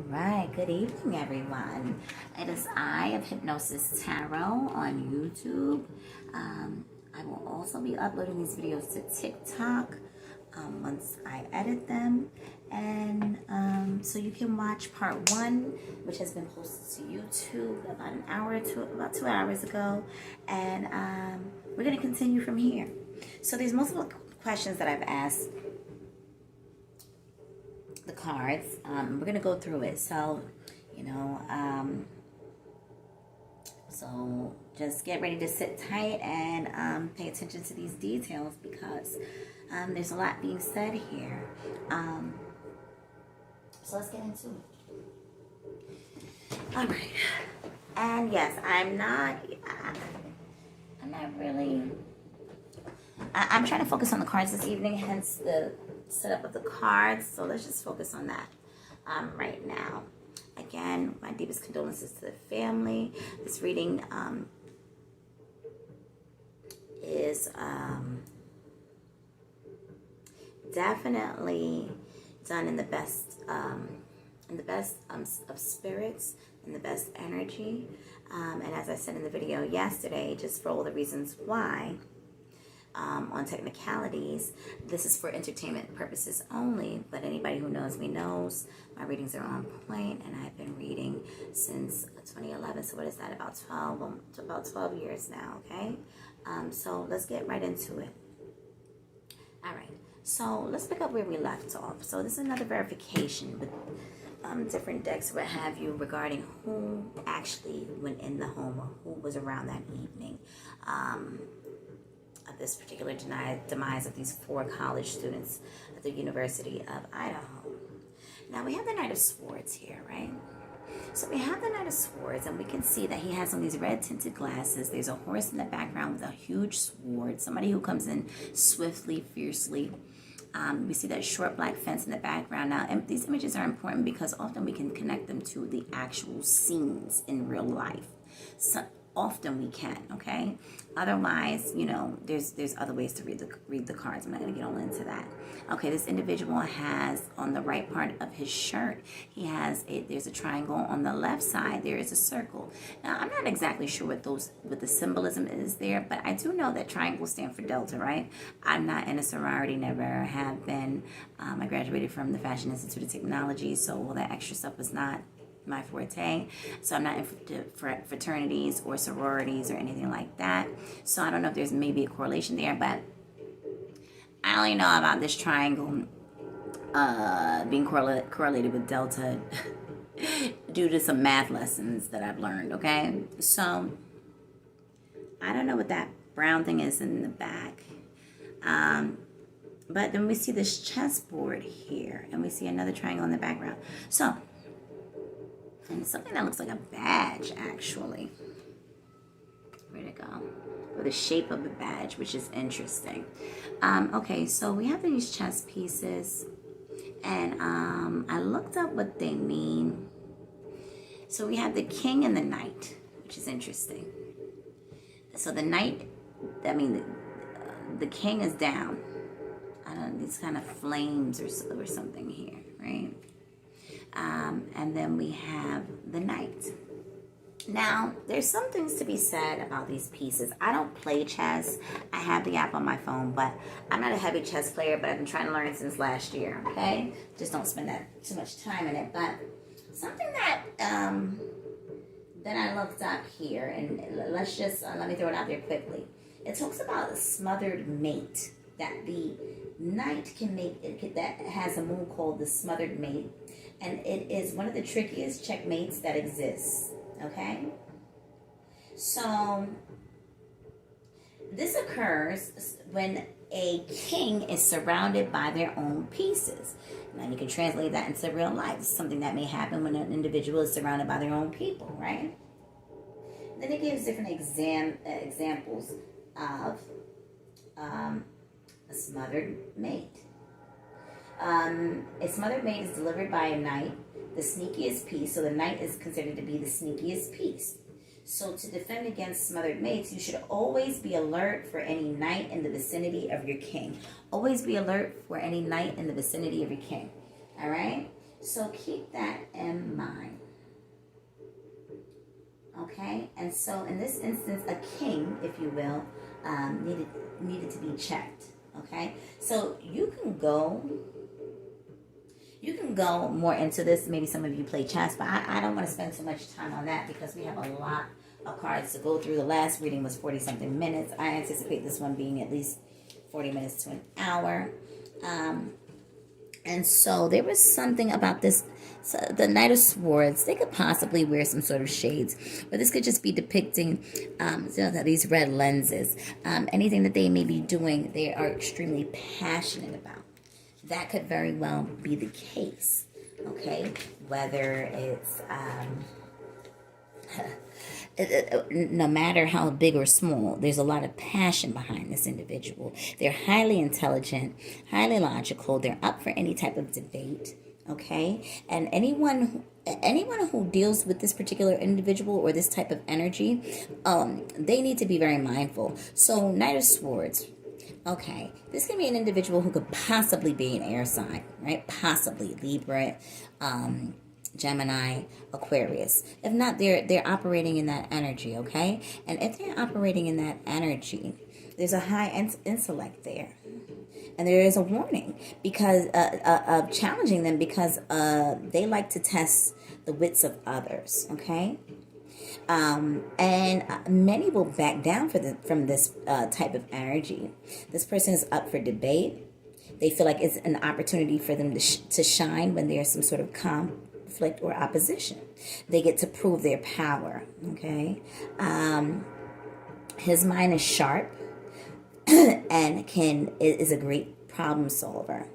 right, good evening, everyone. It is I of Hypnosis Tarot on YouTube. I will also be uploading these videos to TikTok once I edit them. And so you can watch part 1, which has been posted to YouTube about 2 hours ago. And we're going to continue from here. So there's multiple questions that I've asked the cards. We're gonna go through it, so so just get ready to sit tight and pay attention to these details, because there's a lot being said here. So let's get into it. All right, and yes, I'm trying to focus on the cards this evening, hence the setup of the cards. So let's just focus on that right now. Again, my deepest condolences to the family. This reading is definitely done in the best of spirits, in the best energy. And as I said in the video yesterday, just for all the reasons why, on technicalities, this is for entertainment purposes only, but anybody who knows me knows my readings are on point, and I've been reading since 2011. So what is that, about 12 years now? Okay, so let's get right into it. All right, so let's pick up where we left off. So this is another verification with different decks, what have you, regarding who actually went in the home or who was around that evening of this particular demise of these 4 college students at the University of Idaho. Now we have the Knight of Swords here, right? So we have the Knight of Swords, and we can see that he has on these red tinted glasses. There's a horse in the background with a huge sword, somebody who comes in swiftly, fiercely. We see that short black fence in the background. Now, and these images are important because often we can connect them to the actual scenes in real life. So often we can, okay? Otherwise, there's other ways to read the cards. I'm not going to get all into that. Okay, this individual has on the right part of his shirt, there's a triangle. On the left side, there is a circle. Now, I'm not exactly sure what the symbolism is there, but I do know that triangles stand for Delta, right? I'm not in a sorority, never have been. I graduated from the Fashion Institute of Technology, so all that extra stuff was not my forte. So I'm not in fraternities or sororities or anything like that. So I don't know if there's maybe a correlation there, but I only know about this triangle being correlated with Delta due to some math lessons that I've learned, okay? So I don't know what that brown thing is in the back. But then we see this chessboard here, and we see another triangle in the background. So, and something that looks like a badge, actually. Where'd it go? Or the shape of the badge, which is interesting. Okay, so we have these chess pieces, and I looked up what they mean. So we have the king and the knight, which is interesting. So the knight, the king is down. I don't know, these kind of flames or something here, right? And then we have the knight. Now, there's some things to be said about these pieces. I don't play chess. I have the app on my phone, but I'm not a heavy chess player, but I've been trying to learn since last year, okay? Just don't spend too much time in it. But something that I looked up here, and let's just, let me throw it out there quickly. It talks about a smothered mate, that the knight can make, that has a move called the smothered mate. And it is one of the trickiest checkmates that exists, okay? So, this occurs when a king is surrounded by their own pieces. Now, you can translate that into real life. It's something that may happen when an individual is surrounded by their own people, right? Then it gives different examples of a smothered mate. A smothered mate is delivered by a knight, the sneakiest piece. So the knight is considered to be the sneakiest piece. So to defend against smothered mates, you should always be alert for any knight in the vicinity of your king. Always be alert for any knight in the vicinity of your king. All right? So keep that in mind. Okay, and so in this instance, a king, if you will, needed to be checked. Okay, so you can go more into this. Maybe some of you play chess, but I don't want to spend too much time on that because we have a lot of cards to go through. The last reading was 40 something minutes. I anticipate this one being at least 40 minutes to an hour. And so there was something about this. So the Knight of Swords, they could possibly wear some sort of shades, but this could just be depicting these red lenses. Anything that they may be doing, they are extremely passionate about. That could very well be the case, okay? Whether it's, no matter how big or small, there's a lot of passion behind this individual. They're highly intelligent, highly logical. They're up for any type of debate, okay? And anyone who deals with this particular individual or this type of energy, they need to be very mindful. So, Knight of Swords. Okay, this can be an individual who could possibly be an air sign, right? Possibly Libra, Gemini, Aquarius. If not, they're operating in that energy, okay? And if they're operating in that energy, there's a high intellect there. And there is a warning because of challenging them because they like to test the wits of others, okay? And many will back down from this type of energy. This person is up for debate. They feel like it's an opportunity for them to shine when there's some sort of conflict or opposition. They get to prove their power, okay? His mind is sharp and is a great problem solver.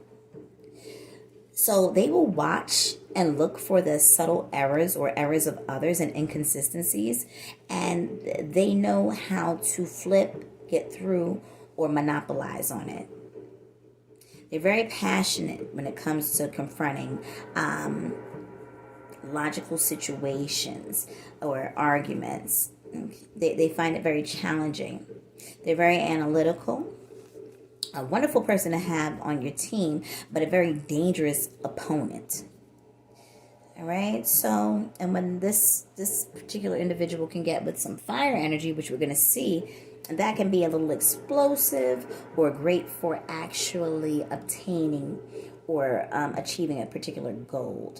So they will watch and look for the subtle errors or errors of others and inconsistencies, and they know how to flip, get through, or monopolize on it. They're very passionate when it comes to confronting logical situations or arguments. They find it very challenging. They're very analytical. A wonderful person to have on your team, but a very dangerous opponent. All right, so, and when this particular individual can get with some fire energy, which we're going to see, that can be a little explosive or great for actually obtaining or achieving a particular goal.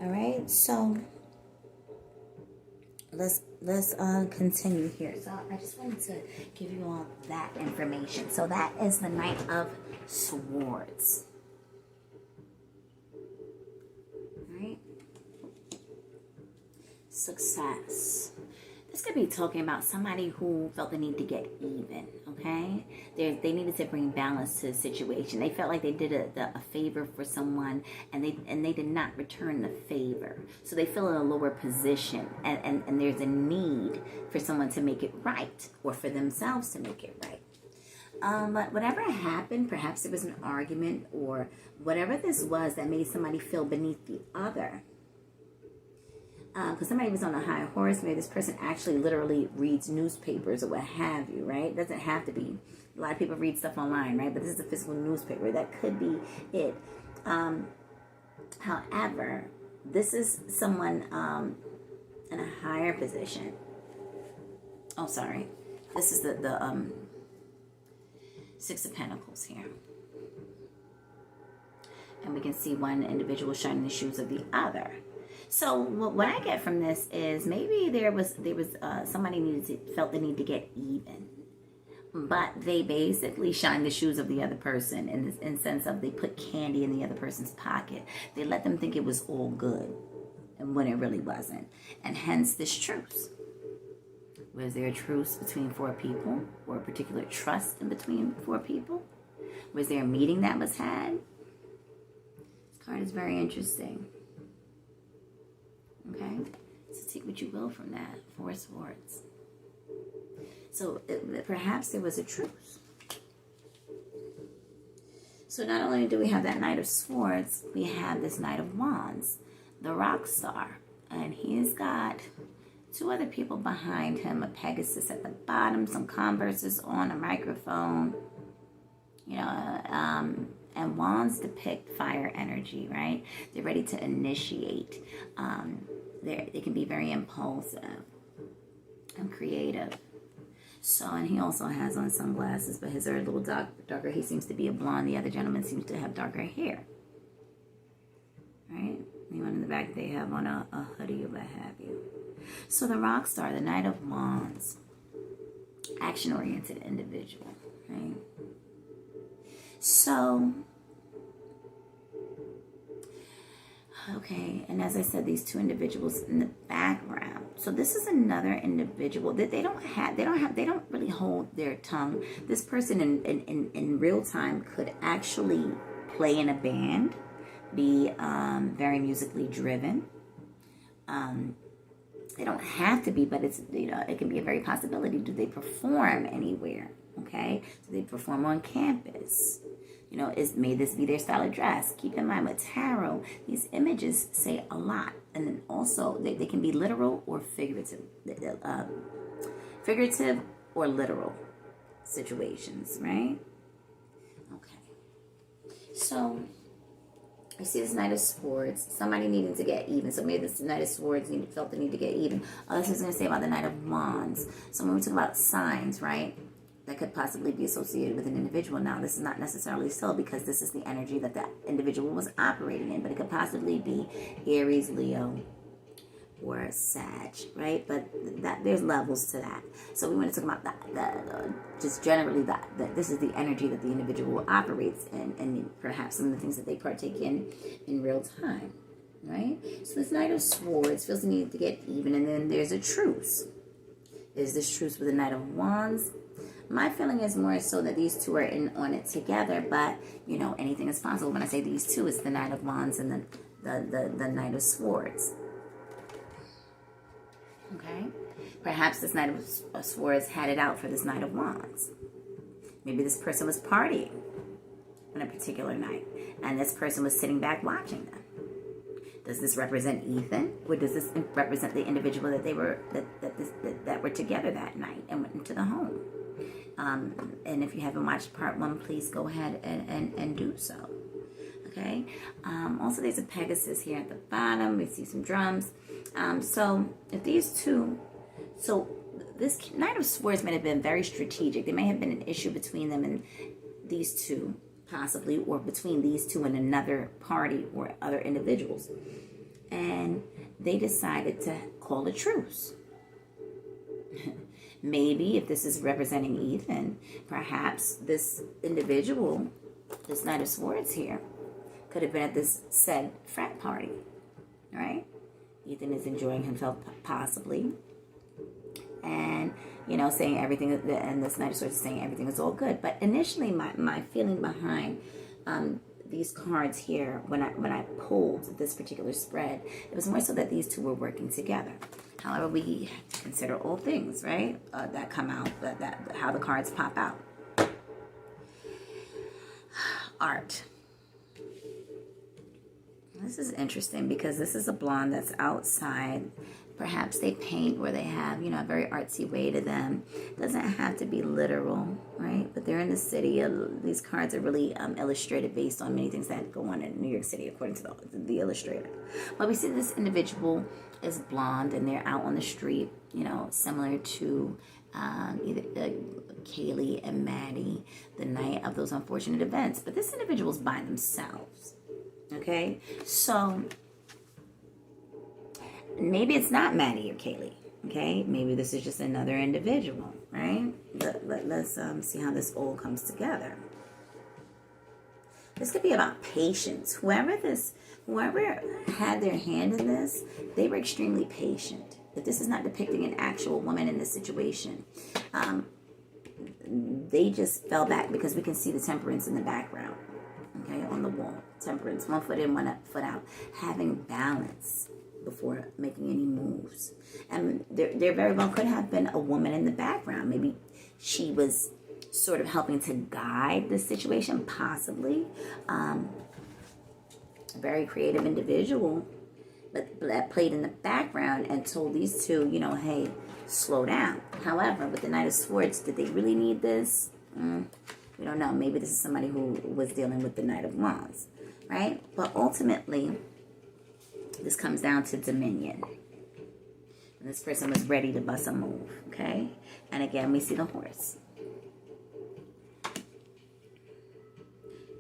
All right, so let's continue here. So I just wanted to give you all that information. So that is the Knight of Swords. All right. Success. This could be talking about somebody who felt the need to get even, okay? They needed to bring balance to the situation. They felt like they did a favor for someone and they did not return the favor. So they feel in a lower position and there's a need for someone to make it right or for themselves to make it right. But whatever happened, perhaps there was an argument or whatever this was that made somebody feel beneath the other. Because somebody was on a high horse, maybe this person actually literally reads newspapers or what have you, right? It doesn't have to be. A lot of people read stuff online, right? But this is a physical newspaper. That could be it. However, this is someone in a higher position. Oh, sorry. This is the Six of Pentacles here. And we can see one individual shining the shoes of the other. So what I get from this is maybe there was somebody felt the need to get even, but they basically shined the shoes of the other person in the sense of they put candy in the other person's pocket. They let them think it was all good, and when it really wasn't, and hence this truce. Was there a truce between four people, or a particular trust in between four people? Was there a meeting that was had? This card is very interesting. Okay, so take what you will from that. Four Swords. So perhaps there was a truce. So not only do we have that Knight of Swords, we have this Knight of Wands, the rock star. And he's got two other people behind him, a Pegasus at the bottom, some Converses on, a microphone, you know, And wands depict fire energy, right? They're ready to initiate. They can be very impulsive and creative. So, and he also has on sunglasses, but his are a little darker. He seems to be a blonde. The other gentleman seems to have darker hair. Right? The one in the back, they have on a hoodie or what have you. So the rock star, the Knight of Wands, action-oriented individual, right? So, okay, and as I said, these two individuals in the background. So this is another individual that they don't really hold their tongue. This person in real time could actually play in a band, be very musically driven. They don't have to be, but it's, it can be a very possibility. Do they perform anywhere? Okay, do they perform on campus? May this be their style of dress? Keep in mind with tarot, these images say a lot. And then also, they can be literal or figurative. Figurative or literal situations, right? Okay. So, I see this Knight of Swords. Somebody needing to get even. So maybe this Knight of Swords felt the need to get even. This is going to say about the Knight of Wands. So when we talk about signs, right, that could possibly be associated with an individual. Now, this is not necessarily so because this is the energy that that individual was operating in. But it could possibly be Aries, Leo, or Sag, right? But there's levels to that. So we want to talk about just generally that this is the energy that the individual operates in, and perhaps some of the things that they partake in real time, right? So this Knight of Swords feels the need to get even, and then there's a truce. Is this truce with the Knight of Wands? My feeling is more so that these two are on it together, but anything is possible. When I say these two, it's the Knight of Wands and the Knight of Swords. Okay, perhaps this Knight of Swords had it out for this Knight of Wands. Maybe this person was partying on a particular night, and this person was sitting back watching them. Does this represent Ethan, or does this represent the individual that they were that were together that night and went into the home? And if you haven't watched part 1, please go ahead and do so. Okay. Also, there's a Pegasus here at the bottom. We see some drums. So if these two, so this Knight of Swords may have been very strategic. There may have been an issue between them and these two, possibly, or between these two and another party or other individuals. And they decided to call a truce. Maybe if this is representing Ethan, perhaps this individual, this Knight of Swords here, could have been at this said frat party, right? Ethan is enjoying himself possibly, and saying everything, and this Knight of Swords is saying everything is all good. But initially, my feeling behind these cards here, when I pulled this particular spread, it was more so that these two were working together. However, we have to consider all things, right, that come out, how the cards pop out. Art. This is interesting because this is a blonde that's outside. Perhaps they paint where they have, a very artsy way to them. It doesn't have to be literal, right? But they're in the city. These cards are really illustrated based on many things that go on in New York City, according to the illustrator. But we see this individual is blonde and they're out on the street, similar to either Kaylee and Maddie, the night of those unfortunate events. But this individual's by themselves. Okay, so maybe it's not Maddie or Kaylee. Okay, maybe this is just another individual, right? Let's see how this all comes together. This could be about patience. Whoever had their hand in this, they were extremely patient. If this is not depicting an actual woman in this situation, they just fell back because we can see the temperance in the background. Okay, on the wall. Temperance, 1 foot in, 1 foot out. Having balance before making any moves. And there very well could have been a woman in the background. Maybe she was sort of helping to guide the situation, possibly. A very creative individual, but that played in the background and told these two, hey, slow down. However, with the Knight of Swords, did they really need this? We don't know. Maybe this is somebody who was dealing with the Knight of Wands, right? But ultimately, this comes down to dominion. And this person was ready to bust a move, okay? And again, we see the horse.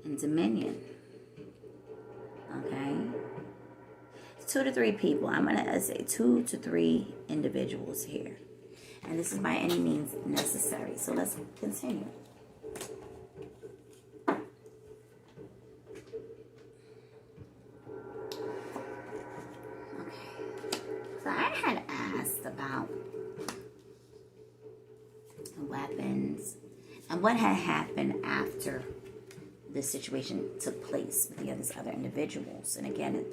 And dominion, okay? 2 to 3 people. I'm going to say 2 to 3 individuals here. And this is by any means necessary. So let's continue. So I had asked about weapons and what had happened after this situation took place with the other individuals. And again,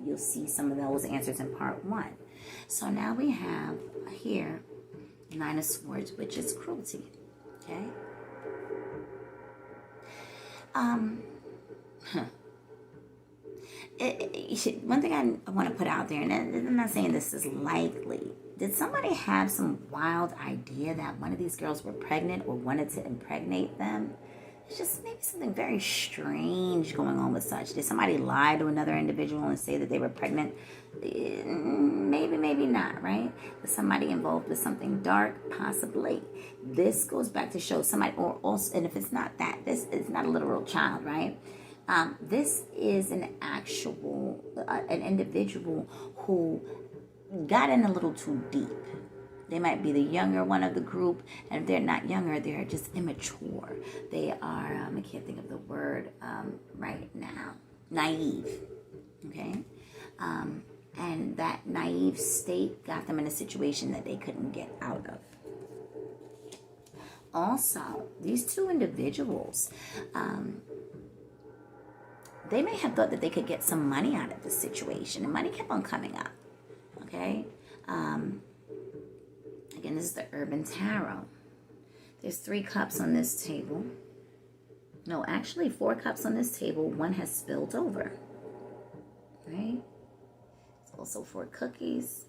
you'll see some of those answers in part 1. So now we have here 9 of Swords, which is cruelty. Okay. One thing I want to put out there, and I'm not saying this is likely. Did somebody have some wild idea that one of these girls were pregnant or wanted to impregnate them? It's just maybe something very strange going on with such. Did somebody lie to another individual and say that they were pregnant? Maybe, maybe not, right? Was somebody involved with something dark? Possibly. This goes back to show somebody, or also, and if it's not that, this is not a literal child, right? This is an actual, an individual who got in a little too deep. They might be the younger one of the group, and if they're not younger, they're just immature. They are, I can't think of the word right now, naive, okay? And that naive state got them in a situation that they couldn't get out of. Also, these 2 individuals, they may have thought that they could get some money out of this situation, and money kept on coming up, okay? Again, this is the Urban Tarot. There's 3 cups on this table. No, actually 4 cups on this table. 1 has spilled over, right? It's also 4 cookies.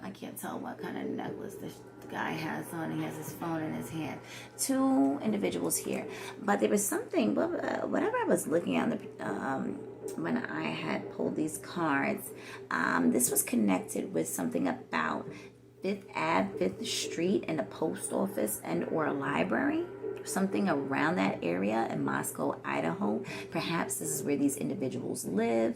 I can't tell what kind of necklace the guy has on. He has his phone in his hand. 2 individuals here. But there was something, whatever I was looking at when I had pulled these cards, this was connected with something about 5th Ave, 5th Street, and a post office and or a library. Something around that area in Moscow, Idaho. Perhaps this is where these individuals live,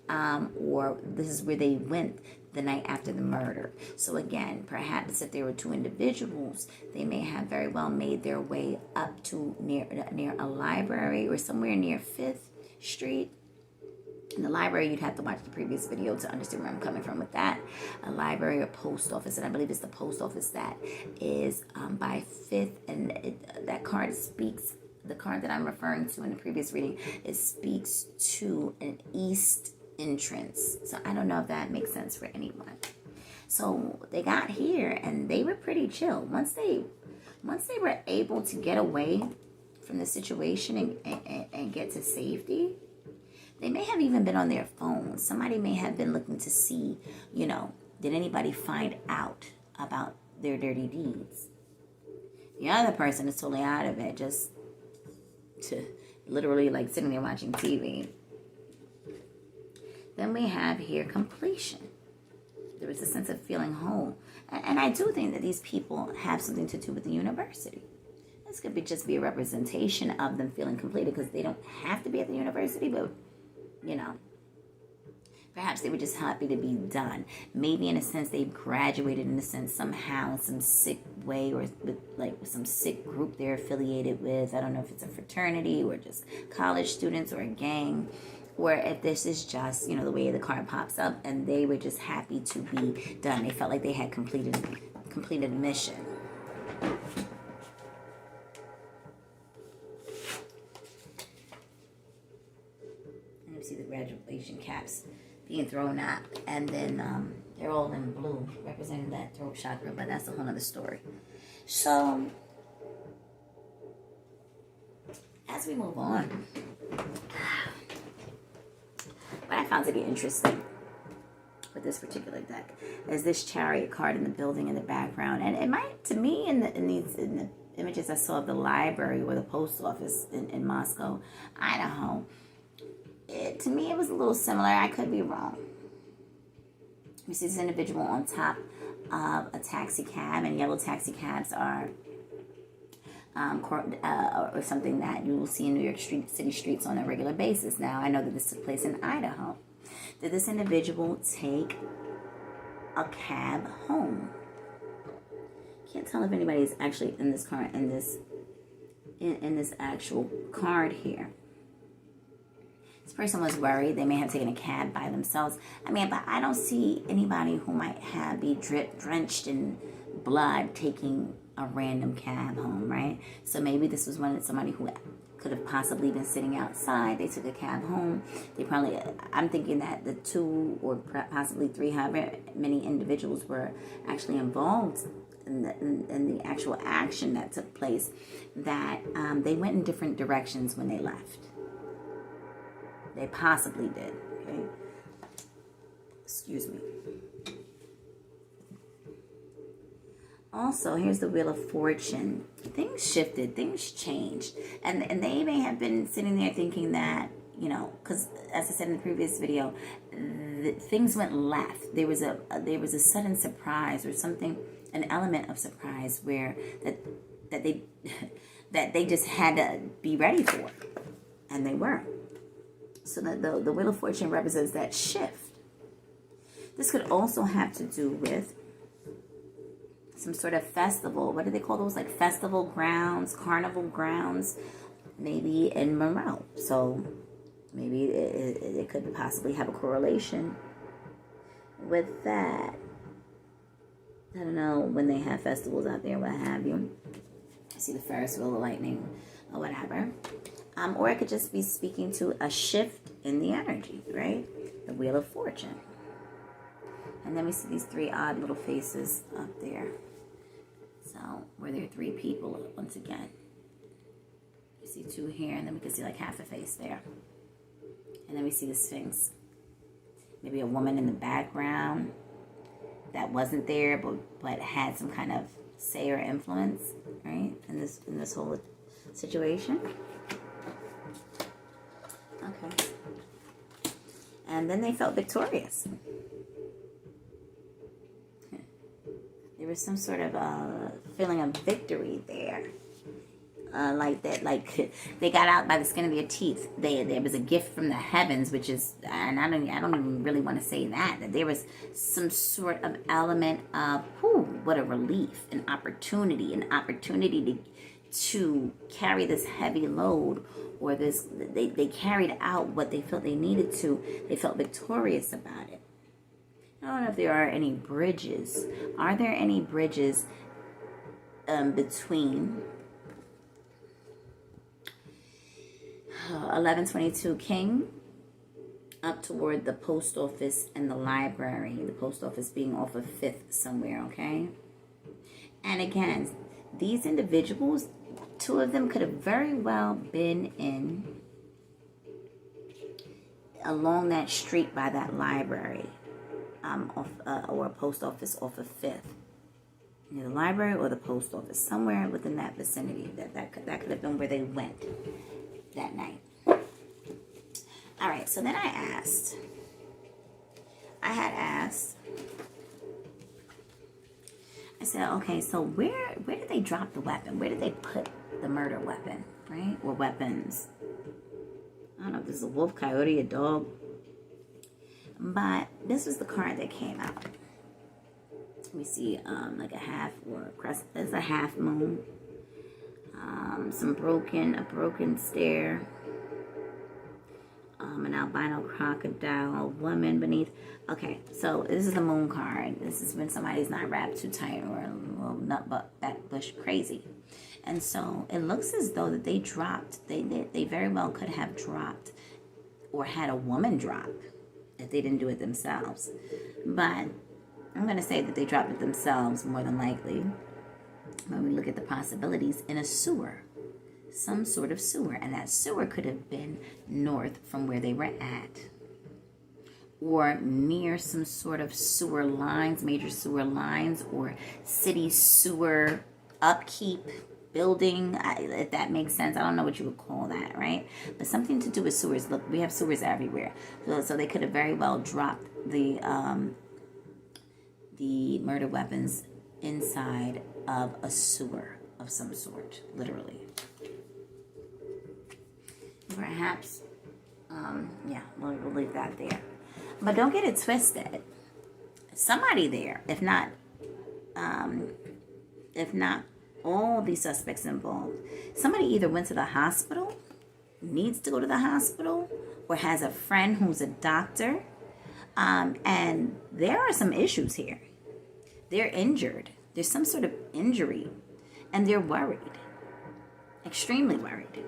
or this is where they went the night after the murder. So again, perhaps if there were 2 individuals, they may have very well made their way up to near a library or somewhere near 5th Street. In the library, you'd have to watch the previous video to understand where I'm coming from with that. A library or post office, and I believe it's the post office that is by 5th, and that card speaks, the card that I'm referring to in the previous reading, it speaks to an east entrance. So I don't know if that makes sense for anyone. So they got here and they were pretty chill. Once they were able to get away from the situation and get to safety, they may have even been on their phone. Somebody may have been looking to see, did anybody find out about their dirty deeds? The other person is totally out of it, just to literally like sitting there watching TV. Then we have here completion. There was a sense of feeling whole. And I do think that these people have something to do with the university. This could just be a representation of them feeling completed, because they don't have to be at the university, but, perhaps they were just happy to be done. Maybe in a sense they graduated in a sense somehow in some sick way, or with some sick group they're affiliated with. I don't know if it's a fraternity or just college students or a gang, or if this is just, the way the card pops up and they were just happy to be done. They felt like they had completed a mission. And you see the graduation caps being thrown up, and then they're all in blue, representing that throat chakra, but that's a whole other story. So, as we move on, what I found to be interesting with this particular deck is this Chariot card in the building in the background, and it might, to me, in the images I saw of the library or the post office in Moscow, Idaho, to me it was a little similar. I could be wrong. You see this individual on top of a taxi cab, and yellow taxi cabs are or something that you will see in New York City streets on a regular basis. Now, I know that this took place in Idaho. Did this individual take a cab home? Can't tell if anybody is actually in this car, in this actual card here. This person was worried. They may have taken a cab by themselves. I mean, but I don't see anybody who might be drenched in blood taking a random cab home, right? So maybe this was somebody who could have possibly been sitting outside. They took a cab home. They probably, I'm thinking that the 2 or possibly 3, however many individuals were actually involved in the actual action that took place, that they went in different directions when they left. They possibly did, okay? Excuse me. Also, here's the Wheel of Fortune. Things shifted, things changed. And they may have been sitting there thinking that, you know, because as I said in the previous video, things went left. There was a sudden surprise or something, an element of surprise where that they just had to be ready for, and they weren't. So the Wheel of Fortune represents that shift. This could also have to do with some sort of festival. What do they call those? Like festival grounds, carnival grounds, maybe in Monroe. So maybe it could possibly have a correlation with that. I don't know when they have festivals out there, what have you. I see the Ferris wheel, the lightning, or whatever. Or it could just be speaking to a shift in the energy, right? The Wheel of Fortune. And then we see these 3 odd little faces up there. So, where there are 3 people once again. You see 2 here, and then we can see like half a face there. And then we see the Sphinx. Maybe a woman in the background that wasn't there, but had some kind of say or influence, right? In this whole situation. Okay. And then they felt victorious. There was some sort of feeling of victory there. Like they got out by the skin of their teeth. There was a gift from the heavens, which is, and I don't even really want to say that there was some sort of element of, what a relief, an opportunity to carry this heavy load, or this, they carried out what they felt they needed to. They felt victorious about it. I don't know if there are any bridges. Are there any bridges between 1122 King up toward the post office and the library? The post office being off of 5th somewhere, okay? And again, these individuals, 2 of them could have very well been along that street by that library. Or a post office off of 5th. Near the library or the post office. Somewhere within that vicinity. That could have been where they went that night. Alright, so then I had asked, I said, okay, so where did they drop the weapon? Where did they put the murder weapon, right? Or weapons? I don't know if this is a wolf, coyote, a dog. But this was the card that came out. We see like a half or a crest. It's a half moon. A broken stair. An albino crocodile, a woman beneath. Okay, so this is a moon card. This is when somebody's not wrapped too tight or a little nut back bush crazy. And so it looks as though that they dropped. They very well could have dropped or had a woman drop if they didn't do it themselves. But I'm going to say that they dropped it themselves more than likely. When we look at the possibilities, in a sewer. Some sort of sewer. And that sewer could have been north from where they were at. Or near some sort of sewer lines, major sewer lines, or city sewer upkeep. building, if that makes sense. I don't know what you would call that, right? But something to do with sewers. Look, we have sewers everywhere. So they could have very well dropped the murder weapons inside of a sewer of some sort, literally. Perhaps, yeah, we'll leave that there. But don't get it twisted. Somebody there, if not all these suspects involved, somebody either went to the hospital, needs to go to the hospital, or has a friend who's a doctor. And there are some issues here. They're injured. There's some sort of injury. And they're worried. Extremely worried.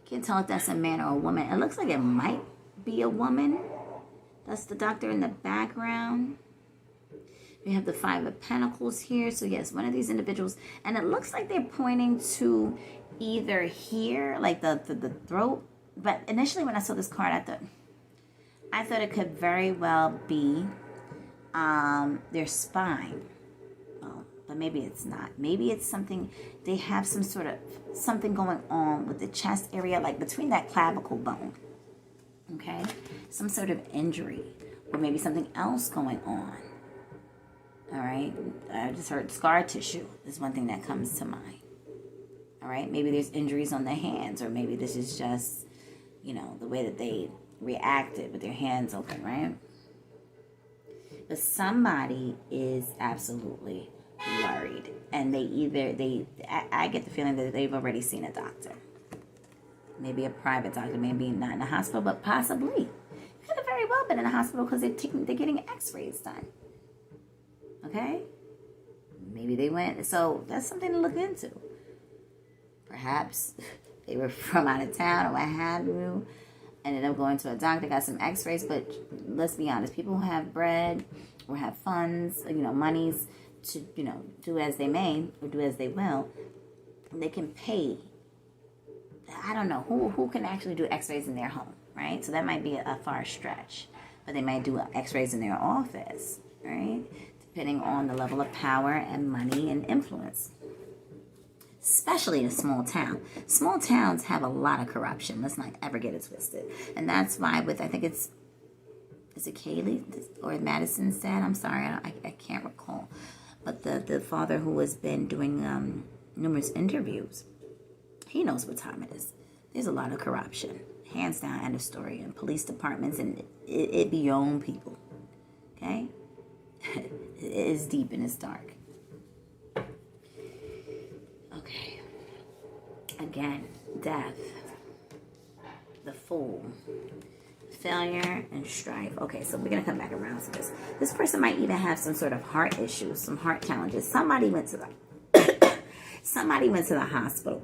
Can't tell if that's a man or a woman. It looks like it might be a woman. That's the doctor in the background. We have the Five of Pentacles here. So yes, one of these individuals. And it looks like they're pointing to either here, like the throat. But initially when I saw this card, I thought it could very well be their spine. Well, but maybe it's not. Maybe it's something, they have some sort of something going on with the chest area, like between that clavicle bone. Okay? Some sort of injury. Or maybe something else going on. All right, I just heard scar tissue is one thing that comes to mind. All right, maybe there's injuries on the hands, or maybe this is just, you know, the way that they reacted with their hands open, right? But somebody is absolutely worried, and I get the feeling that they've already seen a doctor. Maybe a private doctor, maybe not in a hospital, but possibly. Could have very well been in a hospital because they're getting x-rays done. Okay? Maybe they went. So that's something to look into. Perhaps they were from out of town or what have you. Ended up going to a doctor, got some x-rays. But let's be honest. People who have bread or have funds, you know, monies to, you know, do as they may or do as they will, they can pay. I don't know. Who can actually do x-rays in their home, right? So that might be a far stretch. But they might do x-rays in their office, right? Depending on the level of power and money and influence. Especially in a small town. Small towns have a lot of corruption. Let's not ever get it twisted. And that's why with, I think is it Kaylee or Madison's dad? I'm sorry, I can't recall. But the father who has been doing numerous interviews, he knows what time it is. There's a lot of corruption. Hands down, end of story. In police departments, and it be your own people. Okay? It is deep and it's dark. Okay. Again, death. The Fool. Failure and strife. Okay, so we're going to come back around to this. This person might even have some sort of heart issues, some heart challenges. Somebody went to the hospital.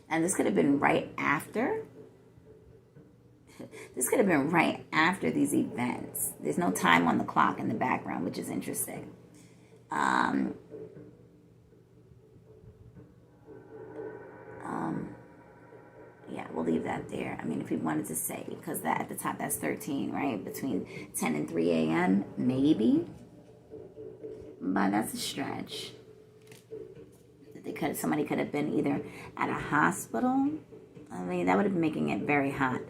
And this could have been right after. This could have been right after these events. There's no time on the clock in the background, which is interesting. Yeah, we'll leave that there. I mean, if we wanted to say, because that at the top, that's 13, right? Between 10 and 3 a.m., maybe. But that's a stretch. Somebody could have been either at a hospital. I mean, that would have been making it very hot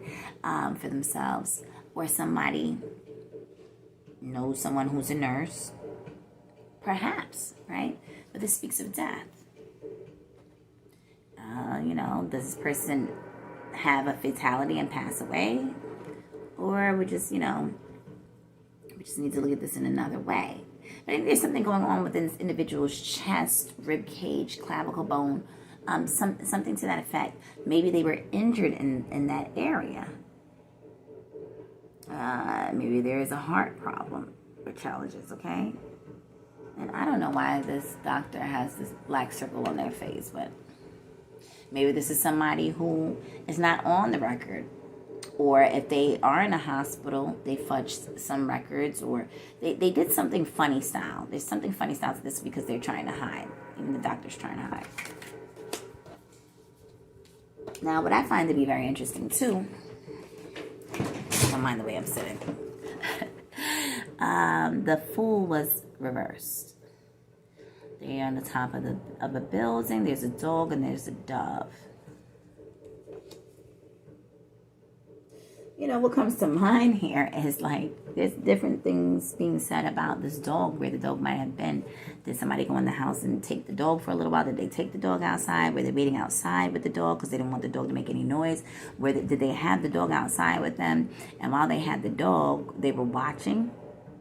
for themselves. Or somebody knows someone who's a nurse. Perhaps, right? But this speaks of death. You know, does this person have a fatality and pass away? Or we just, you know, we just need to look at this in another way. But I think there's something going on within this individual's chest, rib cage, clavicle bone, something to that effect. Maybe they were injured in that area. Maybe there is a heart problem or challenges, okay? And I don't know why this doctor has this black circle on their face, but maybe this is somebody who is not on the record. Or if they are in a hospital, they fudged some records, or they did something funny style. There's something funny style to this because they're trying to hide. Even the doctor's trying to hide. Now, what I find to be very interesting, too, don't mind the way I'm sitting. The Fool was reversed. They're on the top of a building. There's a dog and there's a dove. You know, what comes to mind here is like there's different things being said about this dog, where the dog might have been. Did somebody go in the house and take the dog for a little while? Did they take the dog outside? Were they waiting outside with the dog because they didn't want the dog to make any noise? Did they have the dog outside with them? And while they had the dog, they were watching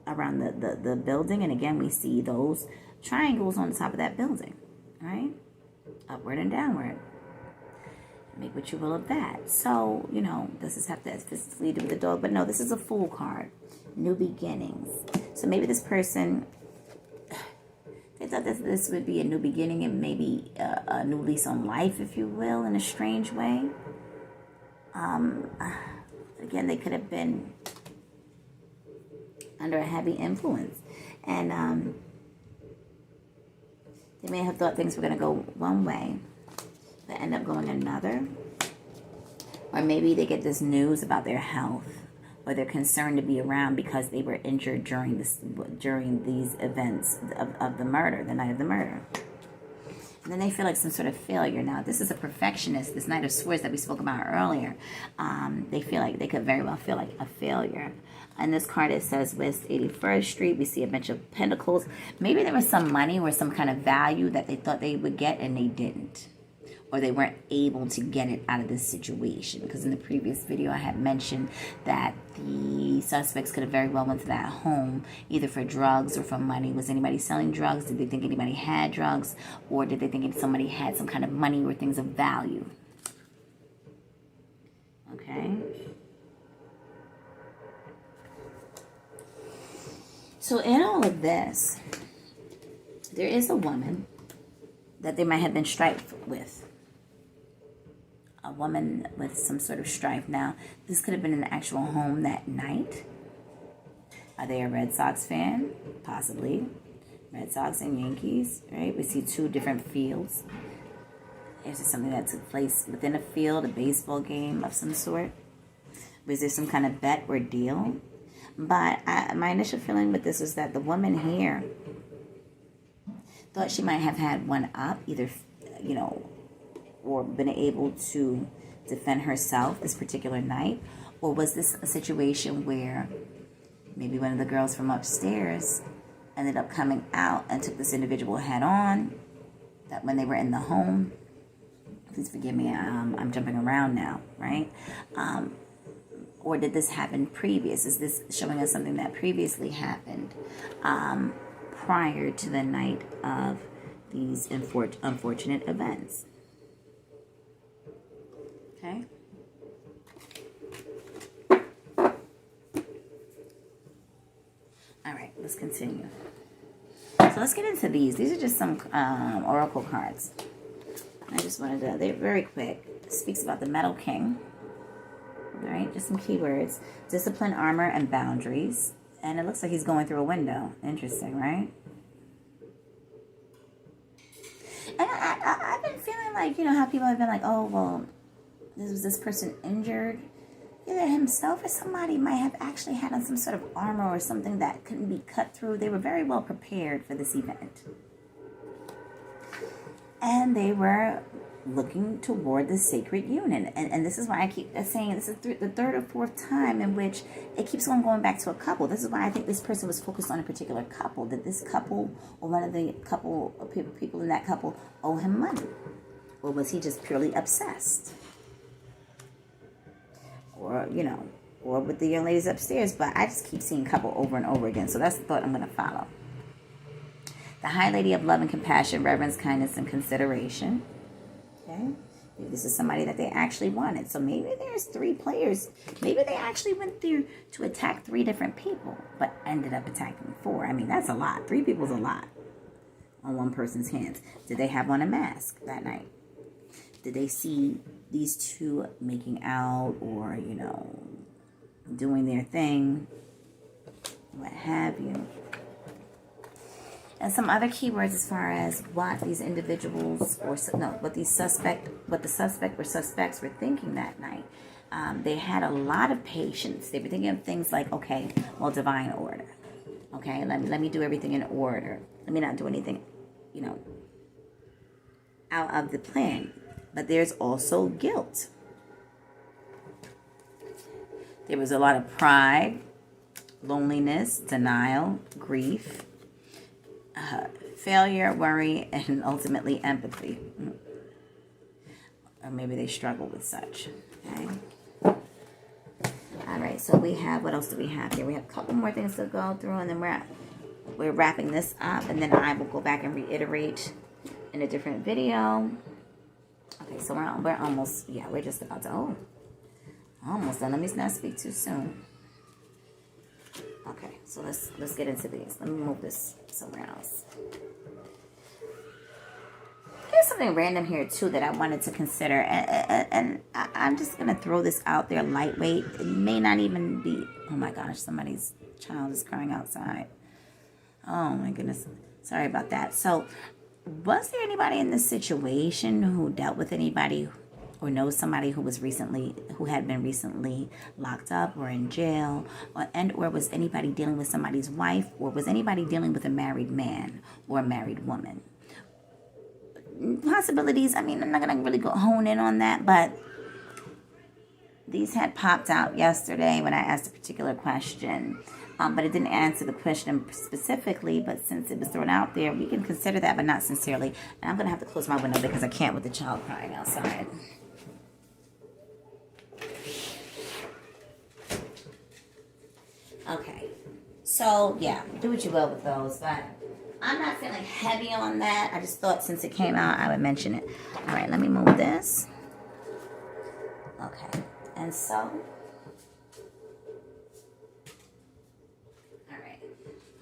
around the building. And again, we see those triangles on the top of that building, right? Upward and downward. Make what you will of that. So, you know, does this have to physically do with the dog? But no, this is a Fool card. New beginnings. So maybe this person, they thought that this would be a new beginning and maybe a new lease on life, if you will, in a strange way. Again, they could have been under a heavy influence. And they may have thought things were going to go one way, but end up going another. Or maybe they get this news about their health, or they're concerned to be around because they were injured during these events of the murder, the night of the murder. And then they feel like some sort of failure. Now, this is a perfectionist, this Knight of Swords that we spoke about earlier. They feel like they could very well feel like a failure. And this card, it says West 81st Street. We see a bunch of pentacles. Maybe there was some money or some kind of value that they thought they would get and they didn't. Or they weren't able to get it out of this situation. Because in the previous video, I had mentioned that the suspects could have very well went to that home, either for drugs or for money. Was anybody selling drugs? Did they think anybody had drugs? Or did they think somebody had some kind of money or things of value? Okay. So in all of this, there is a woman that they might have been strife with. A woman with some sort of strife. Now, this could have been in the actual home that night. Are they a Red Sox fan? Possibly. Red Sox and Yankees, right? We see two different fields. Is there something that took place within a field, a baseball game of some sort? Was there some kind of bet or deal? But my initial feeling with this was that the woman here thought she might have had one up, either, you know, or been able to defend herself this particular night? Or was this a situation where maybe one of the girls from upstairs ended up coming out and took this individual head on, that when they were in the home, please forgive me, I'm jumping around now, right? Or did this happen previous? Is this showing us something that previously happened prior to the night of these unfortunate events? Okay. All right, let's continue. So let's get into these. These are just some oracle cards. I just wanted to, they're very quick. It speaks about the Metal King. All right, just some keywords. Discipline, armor, and boundaries. And it looks like he's going through a window. Interesting, right? And I've been feeling like, you know, how people have been like, oh, well, was this person injured? Either himself or somebody might have actually had on some sort of armor or something that couldn't be cut through. They were very well prepared for this event. And they were looking toward the sacred union. And this is why I keep saying this is the third or fourth time in which it keeps on going back to a couple. This is why I think this person was focused on a particular couple. Did this couple or one of the couple people in that couple owe him money? Or was he just purely obsessed? Or, you know, or with the young ladies upstairs. But I just keep seeing couple over and over again. So that's the thought I'm going to follow. The High Lady of Love and Compassion, Reverence, Kindness, and Consideration. Okay. Maybe this is somebody that they actually wanted. So maybe there's 3 players. Maybe they actually went there to attack 3 different people, but ended up attacking 4. I mean, that's a lot. 3 people's a lot on one person's hands. Did they have on a mask that night? Did they see these 2 making out or, you know, doing their thing? What have you? And some other keywords as far as what these individuals what the suspects were thinking that night. They had a lot of patience. They were thinking of things like, okay, well, divine order. Okay, let me do everything in order. Let me not do anything you know, out of the plan. But there's also guilt. There was a lot of pride, loneliness, denial, grief, failure, worry, and ultimately empathy. Or maybe they struggle with such. Okay. All right. So we have, what else do we have here? We have a couple more things to go through, and then we're wrapping this up, and then I will go back and reiterate in a different video. Okay. So we're almost, yeah, we're just about to, almost done. Let me not speak too soon. Okay, so let's get into these. Let me move this somewhere else. Here's something random here too that I wanted to consider, and I'm just gonna throw this out there lightweight. It may not even be. Oh my gosh, somebody's child is crying outside. Oh my goodness, sorry about that. So, was there anybody in this situation who dealt with anybody or knows somebody who had been recently locked up or in jail, or was anybody dealing with somebody's wife, or was anybody dealing with a married man or a married woman? Possibilities. I mean, I'm not gonna really hone in on that, but these had popped out yesterday when I asked a particular question. But it didn't answer the question specifically, but since it was thrown out there, we can consider that, but not sincerely. And I'm gonna have to close my window because I can't with the child crying outside. Okay, so yeah, do what you will with those, but I'm not feeling heavy on that. I just thought since it came out, I would mention it. All right, let me move this. Okay, and so,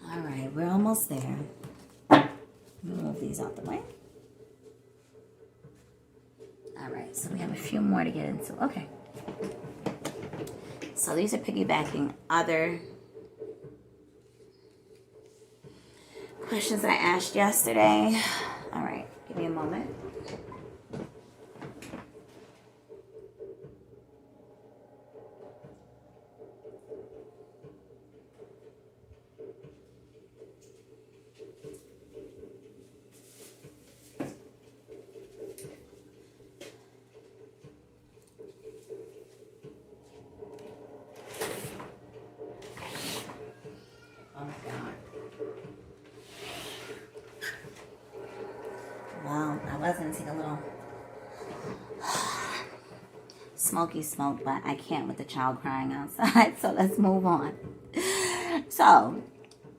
all right, we're almost there. Let me move these out the way. All right, so we have a few more to get into. Okay, so these are piggybacking other questions I asked yesterday. All right, give me a moment. Well, I was going to take a little smoky smoke, but I can't with the child crying outside, so let's move on. So,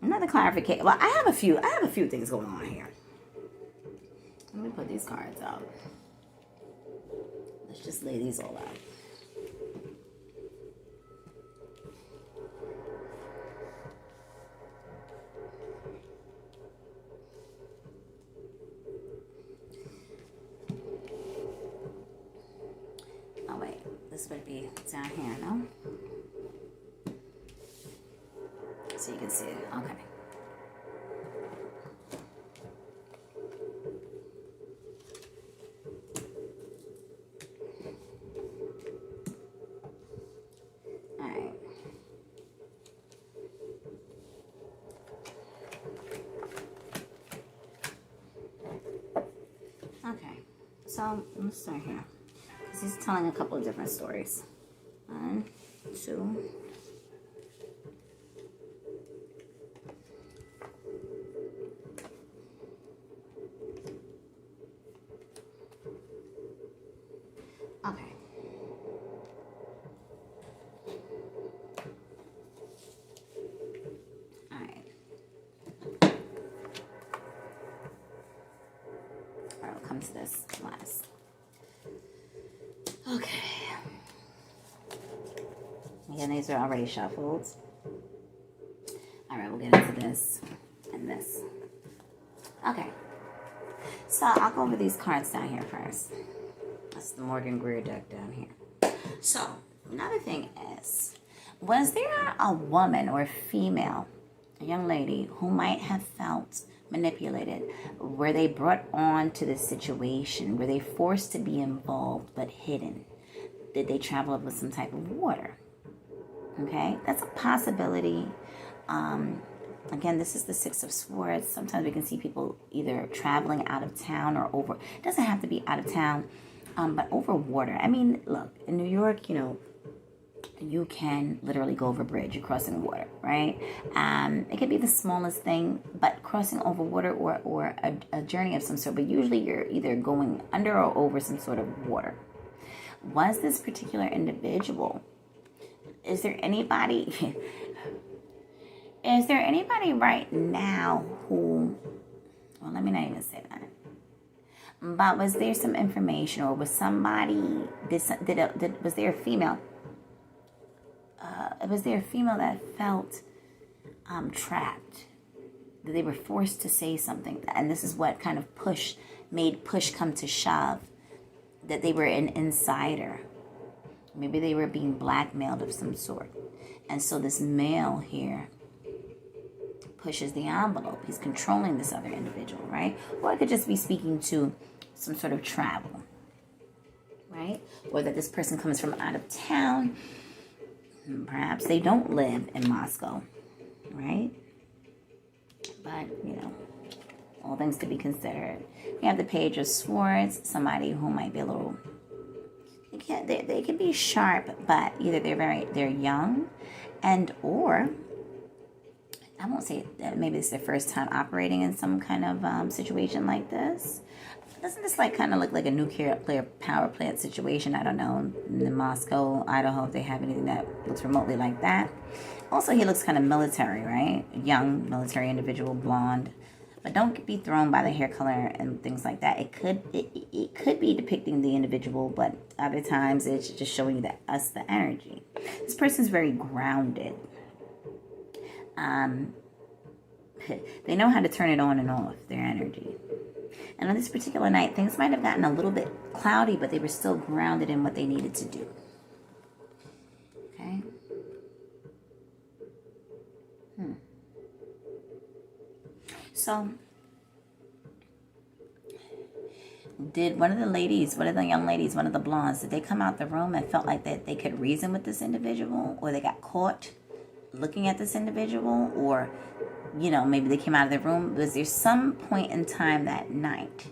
another clarification. Well, I have a few things going on here. Let me put these cards out. Let's just lay these all out. This would be down here, no? So you can see it. Okay. All right. Okay. So let's start here. He's telling a couple of different stories. 1, 2. Okay. All right. All right, we'll come to this last. Okay. Again, these are already shuffled. All right, we'll get into this and this. Okay. So I'll go over these cards down here first. That's the Morgan Greer deck down here. So another thing is, was there a woman or a female, a young lady, who might have felt manipulated? Were they brought on to the situation? Were they forced to be involved but hidden? Did they travel up with some type of water? Okay, that's a possibility. Again, this is the Six of Swords. Sometimes we can see people either traveling out of town or over. It doesn't have to be out of town, but over water. I mean, look, in New York, you can literally go over a bridge. You're crossing water, right? It could be the smallest thing, but crossing over water or a journey of some sort. But usually you're either going under or over some sort of water. Was this particular individual? Is there anybody right now who, well, let me not even say that. But was there some information, or was somebody, was there a female? Was there a female that felt trapped? That they were forced to say something, and this is what kind of made push come to shove. That they were an insider. Maybe they were being blackmailed of some sort. And so this male here pushes the envelope. He's controlling this other individual, right? Or it could just be speaking to some sort of travel, right? Or that this person comes from out of town. Perhaps they don't live in Moscow, right? But, all things to be considered. We have the Page of Swords, somebody who might be a little, they can be sharp, but either they're young, or I won't say that maybe it's their first time operating in some kind of situation like this. Doesn't this kind of look like a nuclear power plant situation? I don't know, in Moscow, Idaho, if they have anything that looks remotely like that. Also, he looks kind of military, right? Young military individual, blonde. But don't be thrown by the hair color and things like that. It could be depicting the individual, but other times it's just showing the energy. This person's very grounded. They know how to turn it on and off, their energy. And on this particular night, things might have gotten a little bit cloudy, but they were still grounded in what they needed to do. Okay? So, did one of the young ladies, one of the blondes, did they come out the room and felt like that they could reason with this individual? Or they got caught looking at this individual? Or, maybe they came out of the room? Was there some point in time that night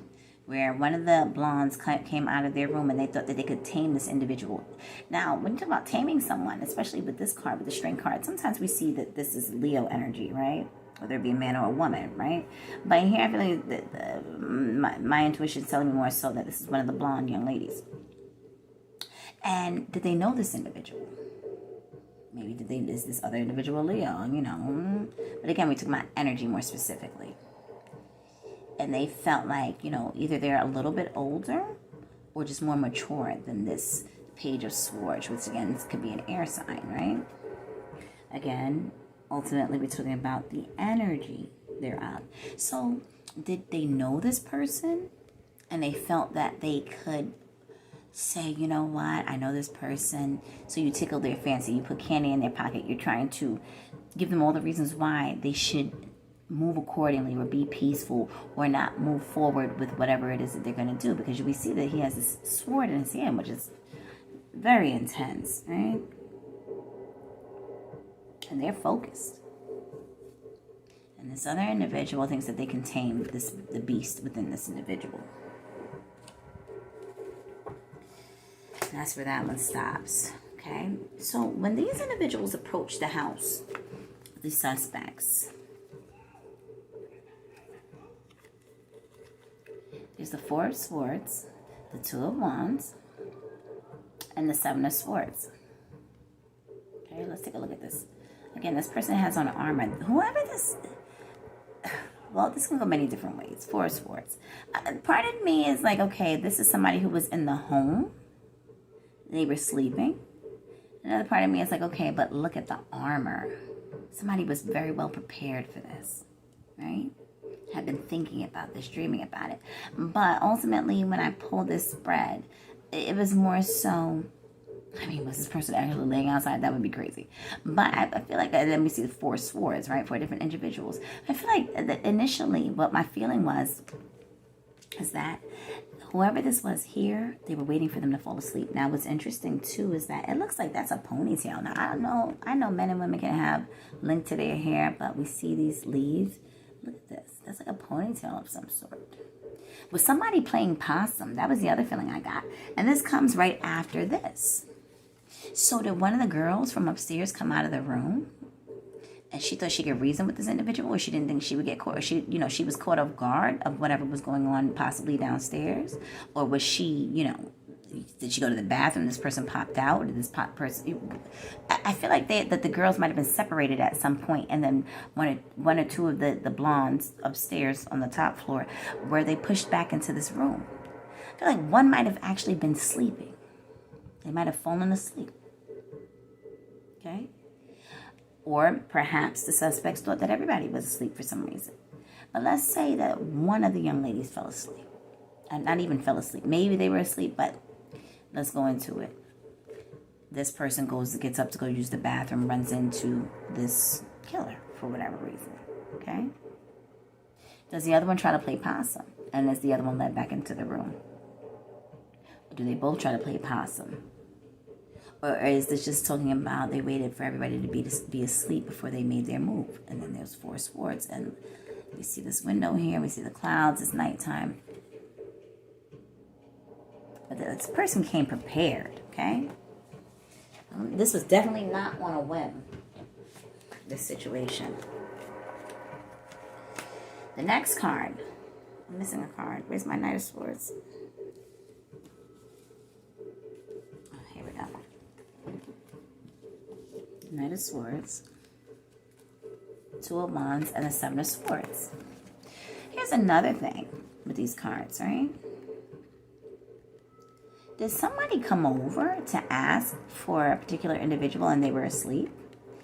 where one of the blondes came out of their room and they thought that they could tame this individual? Now, when you talk about taming someone, especially with this card, with the Strength card, sometimes we see that this is Leo energy, right? Whether it be a man or a woman, right? But here I feel like my intuition is telling me more so that this is one of the blonde young ladies. And did they know this individual? Maybe is this other individual Leo, But again, we took my energy more specifically. And they felt like, either they're a little bit older or just more mature than this Page of Swords, which again, this could be an air sign, right? Again, ultimately, we're talking about the energy thereof. So, did they know this person? And they felt that they could say, you know what, I know this person. So you tickle their fancy. You put candy in their pocket. You're trying to give them all the reasons why they should move accordingly or be peaceful or not move forward with whatever it is that they're going to do. Because we see that he has this sword in his hand, which is very intense, right? And they're focused. And this other individual thinks that they can tame the beast within this individual. And that's where that one stops. Okay? So when these individuals approach the house, the suspects, there's the Four of Swords, the Two of Wands, and the Seven of Swords. Okay, let's take a look at this. Again, this person has on armor. Whoever this... Well, this can go many different ways. Four of Swords. Part of me is like, okay, this is somebody who was in the home. They were sleeping. Another part of me is like, okay, but look at the armor. Somebody was very well prepared for this, right? Had been thinking about this, dreaming about it. But ultimately, when I pulled this spread, it was more so... I mean, was this person actually laying outside? That would be crazy. But I feel like, then we see the Four Swords, right? Four different individuals. I feel like that initially what my feeling was is that Whoever this was here, they were waiting for them to fall asleep. Now, what's interesting, too, is that it looks like that's a ponytail. Now, I know men and women can have length to their hair, but we see these leaves. Look at this. That's like a ponytail of some sort. Was somebody playing possum? That was the other feeling I got. And this comes right after this. So did one of the girls from upstairs come out of the room? And she thought she could reason with this individual, or she didn't think she would get caught, or she was caught off guard of whatever was going on possibly downstairs? Or was she, did she go to the bathroom, this person popped out, or did this person... I feel like that the girls might have been separated at some point, and then one or two of the blondes upstairs on the top floor, where they pushed back into this room. I feel like one might have actually been sleeping. They might have fallen asleep. Okay? Or perhaps the suspects thought that everybody was asleep for some reason. But let's say that one of the young ladies fell asleep. And not even fell asleep. Maybe they were asleep, but let's go into it. This person gets up to go use the bathroom, runs into this killer for whatever reason. Okay? Does the other one try to play possum? And is the other one led back into the room? Or do they both try to play possum? Or is this just talking about they waited for everybody to be asleep before they made their move? And then there's 4 swords. And we see this window here. We see the clouds. It's nighttime. But this person came prepared, okay? This was definitely not on a whim, this situation. The next card. I'm missing a card. Where's my Knight of Swords? Oh, here we go. Knight of Swords, 2 of Wands, and the 7 of Swords. Here's another thing with these cards, right? Did somebody come over to ask for a particular individual and they were asleep?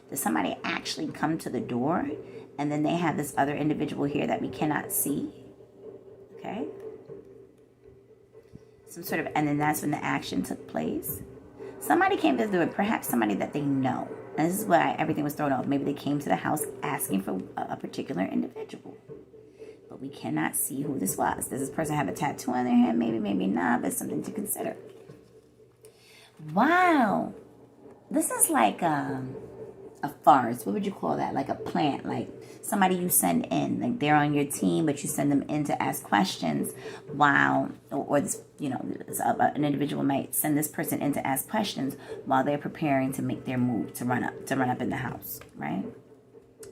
Did somebody actually come to the door and then they have this other individual here that we cannot see? Okay? And then that's when the action took place. Somebody came to the door, perhaps somebody that they know. And this is why everything was thrown off. Maybe they came to the house asking for a particular individual. But we cannot see who this was. Does this person have a tattoo on their hand? Maybe, maybe not, but something to consider. Wow. This is like a farce. What would you call that? Like a plant. Like somebody you send in. Like they're on your team, but you send them in to ask questions while, or this, an individual might send this person in to ask questions while they're preparing to make their move to run up in the house, right?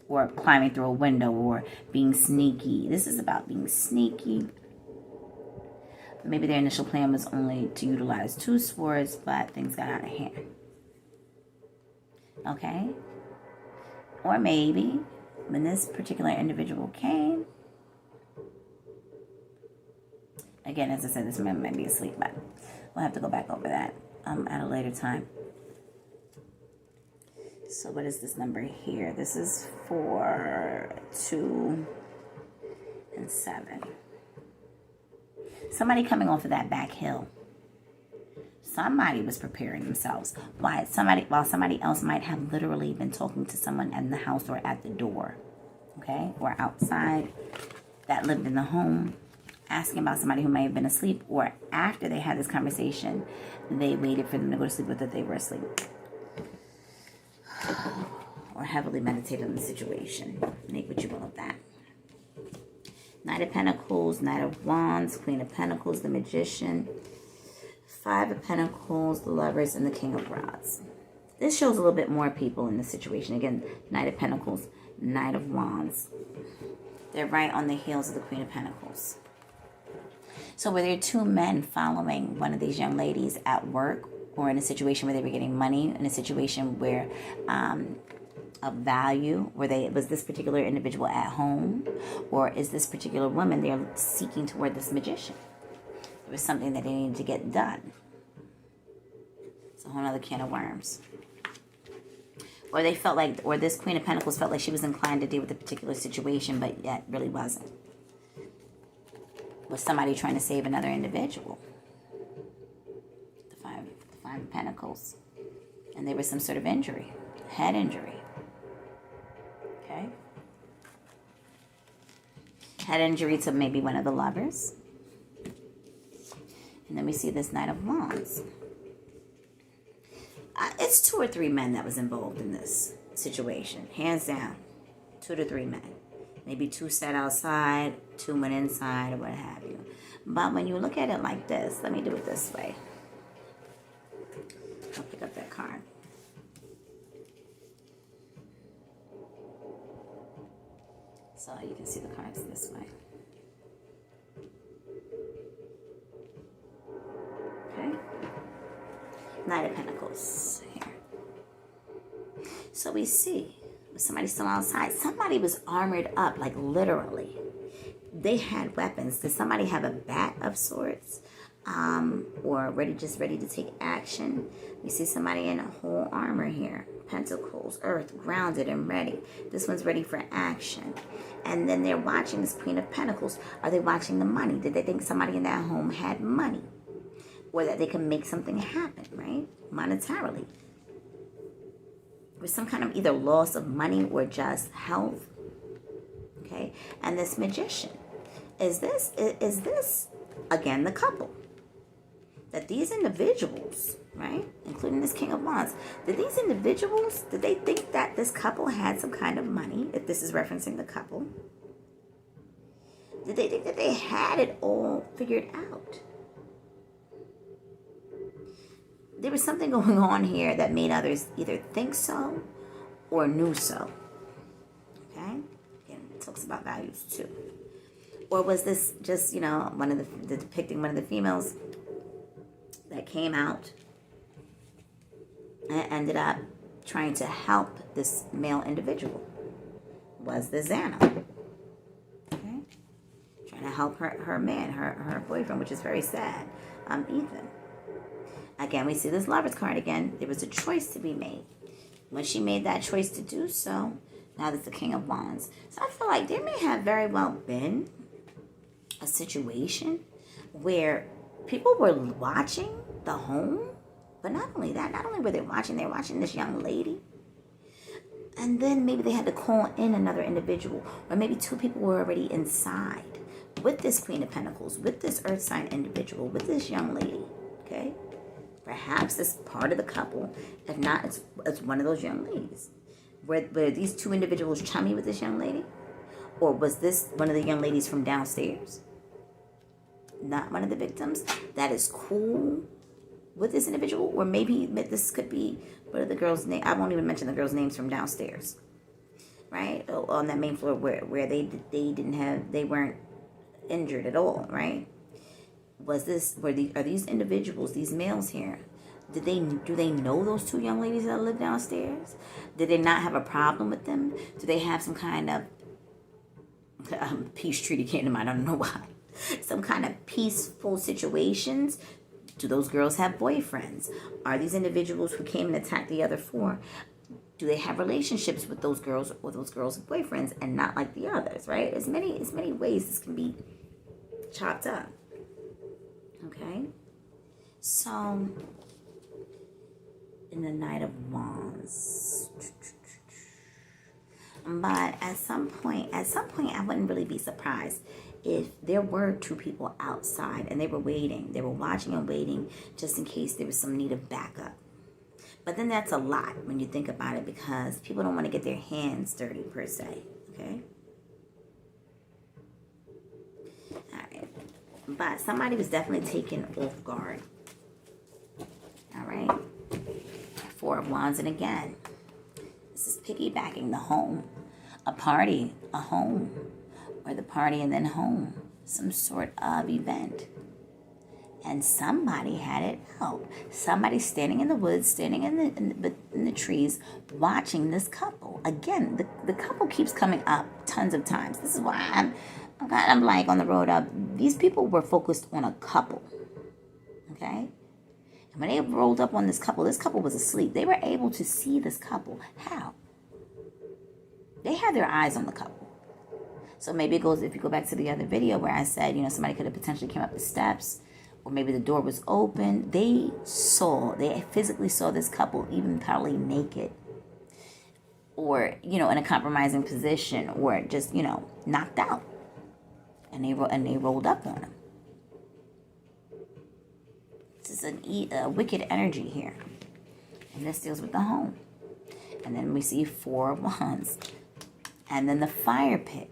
Or climbing through a window, or being sneaky. This is about being sneaky. Maybe their initial plan was only to utilize 2 swords, but things got out of hand. Okay? Or maybe when this particular individual came, again, as I said, this man might be asleep, but we'll have to go back over that at a later time. So what is this number here? This is 4, 2, and 7. Somebody coming off of that back hill. Somebody was preparing themselves. While somebody else might have literally been talking to someone in the house or at the door. Okay? Or outside that lived in the home, asking about somebody who may have been asleep, or after they had this conversation, they waited for them to go to sleep with that they were asleep. Or heavily meditated on the situation. Make what you will of that. Knight of Pentacles, Knight of Wands, Queen of Pentacles, the Magician, 5 of Pentacles, the Lovers, and the King of Rods. This shows a little bit more people in the situation. Again, Knight of Pentacles, Knight of Wands. They're right on the heels of the Queen of Pentacles. So were there 2 men following one of these young ladies at work, or in a situation where they were getting money, in a situation where of value, was this particular individual at home, or is this particular woman they're seeking toward this magician? There was something that they needed to get done. It's a whole other can of worms. Or they felt like, or this Queen of Pentacles felt like she was inclined to deal with a particular situation, but yet really wasn't. Was somebody trying to save another individual? The five of Pentacles. And there was some sort of injury, head injury. Okay? Head injury to maybe one of the lovers. And then we see this Knight of Wands. It's 2 or 3 men that was involved in this situation. Hands down. 2 to 3 men. Maybe 2 sat outside, 2 went inside, or what have you. But when you look at it like this, let me do it this way. I'll pick up that card. So you can see the cards this way. Okay. Knight of Pentacles here. So we see, was somebody still outside? Somebody was armored up, like literally. They had weapons. Did somebody have a bat of sorts? Or just ready to take action? We see somebody in a whole armor here. Pentacles, earth, grounded and ready. This one's ready for action. And then they're watching this Queen of Pentacles. Are they watching the money? Did they think somebody in that home had money? Or that they can make something happen, right? Monetarily. With some kind of either loss of money or just health. Okay? And this Magician. Is this again, the couple? That these individuals, right, including this King of Wands, did these individuals, did they think that this couple had some kind of money, if this is referencing the couple? Did they think that they had it all figured out? There was something going on here that made others either think so or knew so. Okay? Again, it talks about values too. Or was this just, one of the depicting one of the females that came out and ended up trying to help this male individual? Was this Xana? Okay? Trying to help her man, her boyfriend, which is very sad. Ethan. Again, we see this Lover's card again. There was a choice to be made. When she made that choice to do so, now there's the King of Wands. So I feel like there may have very well been a situation where people were watching the home, but not only that, not only were they watching this young lady, and then maybe they had to call in another individual, or maybe 2 people were already inside with this Queen of Pentacles, with this Earth sign individual, with this young lady, okay? Perhaps this part of the couple, if not, it's one of those young ladies. Were these 2 individuals chummy with this young lady? Or was this one of the young ladies from downstairs? Not one of the victims that is cool with this individual? Or maybe this could be, what are the girls' name? I won't even mention the girls' names from downstairs. Right? On that main floor where they weren't injured at all, right? Are these individuals, these males here, do they know those 2 young ladies that live downstairs? Did they not have a problem with them? Do they have some kind of peace treaty came to mind? I don't know why. Some kind of peaceful situations. Do those girls have boyfriends? Are these individuals who came and attacked the other 4, do they have relationships with those girls or those girls' boyfriends and not like the others, right? As many ways this can be chopped up. Okay? So, in the Knight of Wands. But at some point, I wouldn't really be surprised if there were 2 people outside and they were waiting. They were watching and waiting just in case there was some need of backup. But then that's a lot when you think about it, because people don't want to get their hands dirty per se. Okay? Alright. But somebody was definitely taken off guard. Alright? 4 of Wands, and again, this is piggybacking the home. A party, a home, or the party and then home. Some sort of event. And somebody had it out. Somebody standing in the woods, standing in the trees, watching this couple. Again, the couple keeps coming up tons of times. This is why I'm like on the road up. These people were focused on a couple. Okay? And when they rolled up on this couple was asleep. They were able to see this couple. How? They had their eyes on the couple. So maybe it goes, if you go back to the other video where I said, somebody could have potentially came up the steps, or maybe the door was open. They physically saw this couple, even probably naked, or, in a compromising position, or just, knocked out. And they rolled up on them. This is a wicked energy here. And this deals with the home. And then we see 4 of Wands. And then the fire pit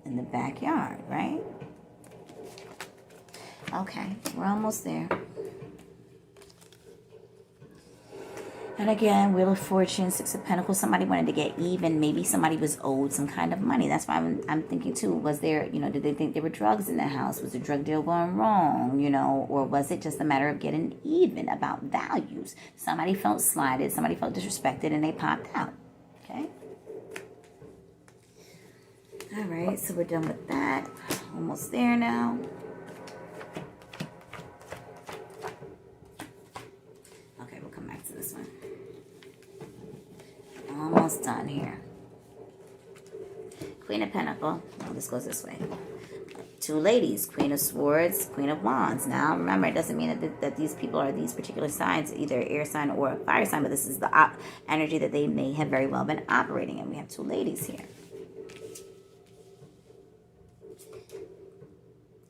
in the backyard, right? Okay, we're almost there. And again, Wheel of Fortune, 6 of Pentacles. Somebody wanted to get even. Maybe somebody was owed some kind of money. That's why I'm thinking too. Was there, did they think there were drugs in the house? Was the drug deal going wrong, Or was it just a matter of getting even about values? Somebody felt slighted. Somebody felt disrespected and they popped out. Okay? All right, so we're done with that. Almost there now. Okay, we'll come back to this one. Almost done here. Queen of Pentacles. Oh, this goes this way. 2 ladies. Queen of Swords, Queen of Wands. Now, remember, it doesn't mean that these people are these particular signs, either air sign or a fire sign, but this is the energy that they may have very well been operating in. We have 2 ladies here.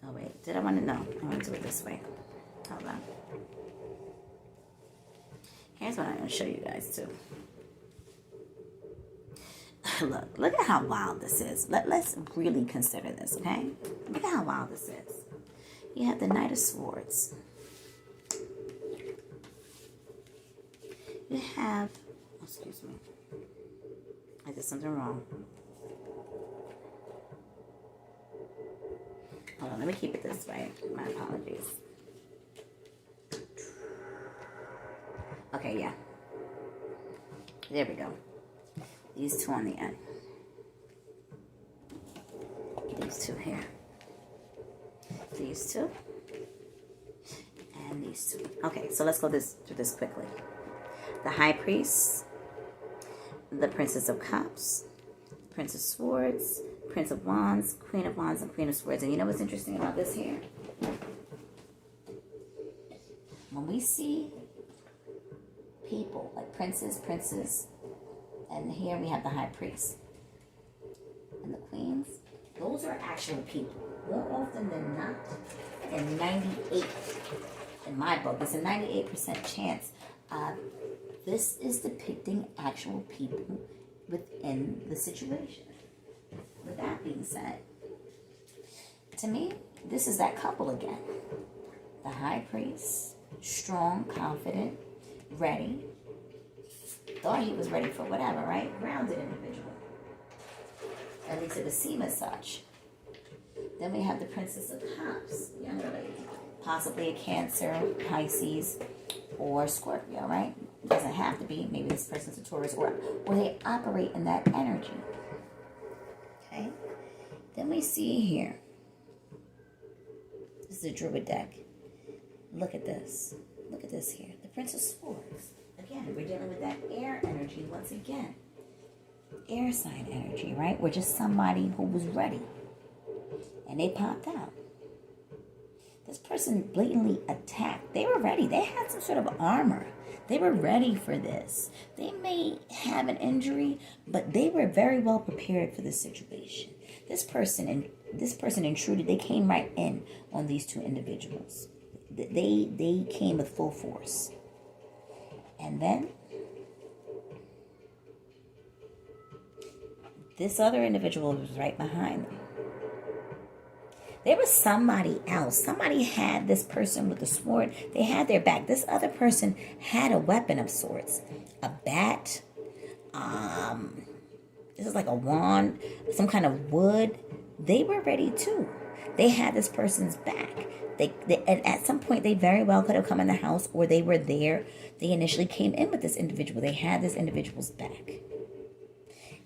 Oh, wait. Did I want to know? I want to do it this way. Hold on. Here's what I'm going to show you guys, too. Look at how wild this is. Let's really consider this, okay? Look at how wild this is. You have the Knight of Swords. You have, oh, excuse me. I did something wrong. Hold on, let me keep it this way. My apologies. Okay, yeah. There we go. These 2 on the end. These 2 here. These 2. And these 2. Okay, so let's go through this quickly. The High Priest. The Princess of Cups. Prince of Swords. Prince of Wands. Queen of Wands and Queen of Swords. And you know what's interesting about this here? When we see people like princes, and here we have the High Priest and the Queens. Those are actual people. More often than not, and 98, in my book, it's a 98% chance. This is depicting actual people within the situation. With that being said, to me, this is that couple again. The High Priest, strong, confident, ready. Thought he was ready for whatever, right? Grounded individual. At least it would seem as such. Then we have the Princess of Cups, younger lady. Possibly a Cancer, Pisces, or Scorpio, right? It doesn't have to be. Maybe this person's a Taurus, or they operate in that energy. Okay? Then we see here. This is a Druid deck. Look at this. Look at this here. The Prince of Swords. Again, we're dealing with that air energy once again. Air sign energy, right? We're just somebody who was ready. And they popped out. This person blatantly attacked. They were ready. They had some sort of armor. They were ready for this. They may have an injury, but they were very well prepared for this situation. This person intruded. They came right in on these 2 individuals. They came with full force. And then this other individual was right behind them. There was somebody else. Somebody had this person with the sword. They had their back. This other person had a weapon of sorts. A bat. This is like a wand. Some kind of wood. They were ready too. They had this person's back. And at some point, they very well could have come in the house, or they were there. They initially came in with this individual. They had this individual's back.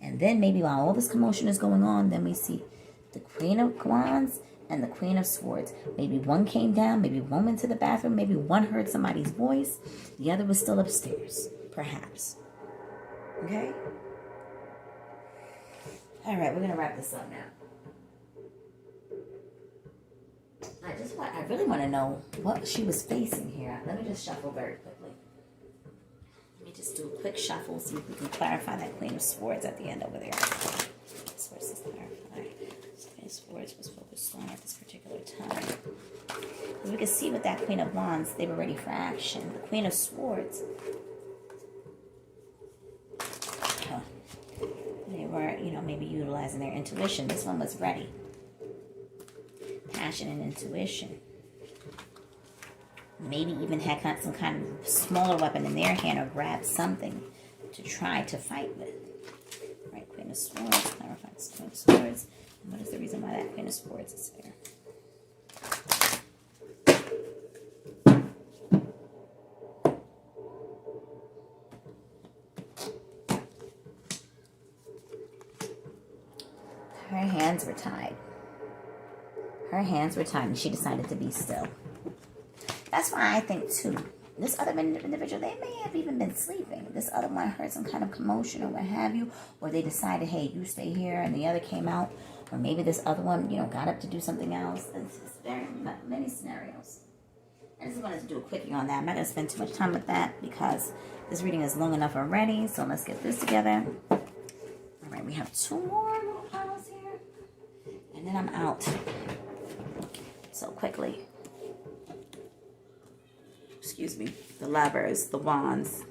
And then maybe while all this commotion is going on, then we see the Queen of Wands and the Queen of Swords. Maybe one came down, maybe one went to the bathroom, maybe one heard somebody's voice. The other was still upstairs, perhaps. Okay? All right, we're going to wrap this up now. I really want to know what she was facing here. Let me just shuffle very quickly. Let me just do a quick shuffle, see if we can clarify that Queen of Swords at the end over there. Swords is clarified. Queen of Swords was focused on at this particular time. We can see with that Queen of Wands, they were ready for action. The Queen of Swords, they were, maybe utilizing their intuition. This one was ready. Passion and intuition. Maybe even had some kind of smaller weapon in their hand or grabbed something to try to fight with. Right, Queen of Swords. Clarify this Queen of Swords. And what is the reason why that Queen of Swords is there? Her hands were tied. Her hands were tied and she decided to be still. That's why I think, too, this other individual, they may have even been sleeping. This other one heard some kind of commotion or what have you. Or they decided, hey, you stay here, and the other came out. Or maybe this other one, got up to do something else. It's very many scenarios. I just wanted to do a quickie on that. I'm not going to spend too much time with that because this reading is long enough already. So let's get this together. All right, we have 2 more little piles here. And then I'm out. So quickly. Excuse me, the Lovers, the Wands.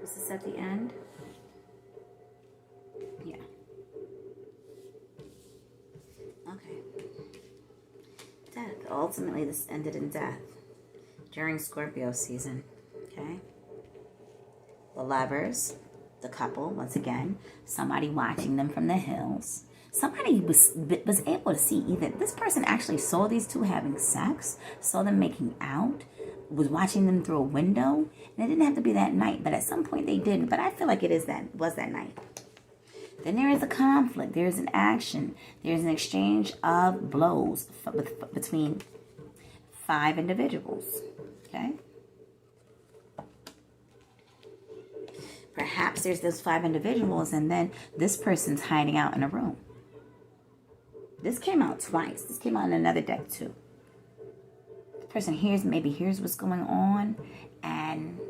Was this at the end? Yeah. Okay. Death. Ultimately, this ended in death during Scorpio season. Okay. The Lovers, the couple, once again, somebody watching them from the hills. Somebody was able to see either this person actually saw these two having sex, saw them making out, was watching them through a window, and it didn't have to be that night, but at some point they did. But I feel like was that night. Then there is a conflict. There is an action. There is an exchange of blows between 5 individuals. Okay. Perhaps there's those 5 individuals, and then this person's hiding out in a room. This came out twice. This came out in another deck too. The person maybe hears what's going on and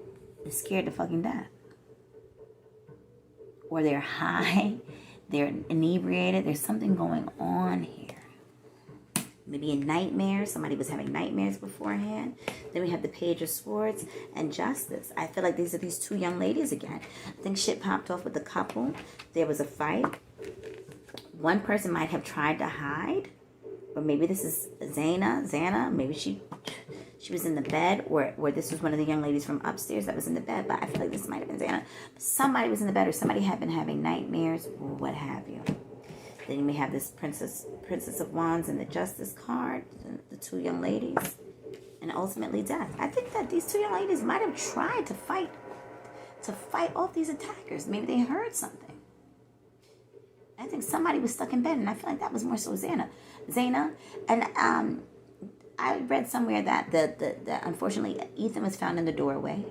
is scared to fucking death. Or they're high, they're inebriated, there's something going on here. Maybe in nightmares, somebody was having nightmares beforehand. Then we have the Page of Swords and Justice. I feel like these are these 2 young ladies again. I think shit popped off with the couple. There was a fight. One person might have tried to hide, or maybe this is Xana. Maybe she was in the bed, or this was one of the young ladies from upstairs that was in the bed. But I feel like this might have been Xana. Somebody was in the bed, or somebody had been having nightmares, or what have you. Then you may have this Princess of Wands and the Justice card, the 2 young ladies, and ultimately death. I think that these 2 young ladies might have tried to fight off these attackers. Maybe they heard something. I think somebody was stuck in bed, and I feel like that was more so Xana. And I read somewhere that the unfortunately Ethan was found in the doorway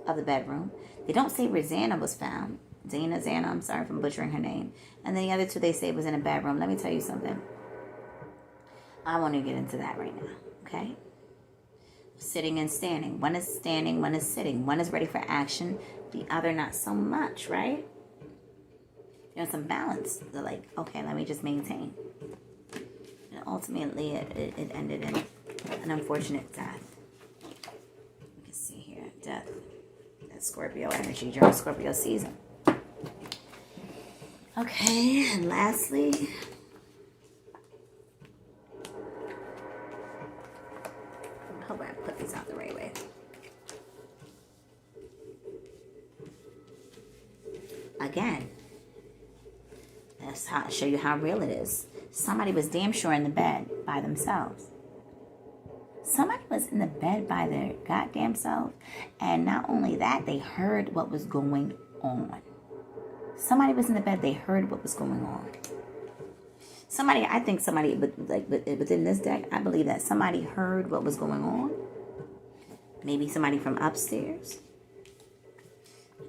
of the bedroom. They don't say where Xana was found. Xana, I'm sorry if I'm butchering her name. And then the other 2 they say was in a bedroom. Let me tell you something. I want to get into that right now, okay? Sitting and standing. One is standing, one is sitting. One is ready for action, the other not so much, right? There's some balance. They're like, okay, let me just maintain. And ultimately, it ended in an unfortunate death. You can see here, death. That's Scorpio energy during Scorpio season. Okay, and lastly, I hope I put these out the right way. Again, that's how show you how real it is. Somebody was damn sure in the bed by themselves. Somebody was in the bed by their goddamn self. And not only that, they heard what was going on. Somebody was in the bed, they heard what was going on. I think somebody, within this deck, I believe that somebody heard what was going on. Maybe somebody from upstairs.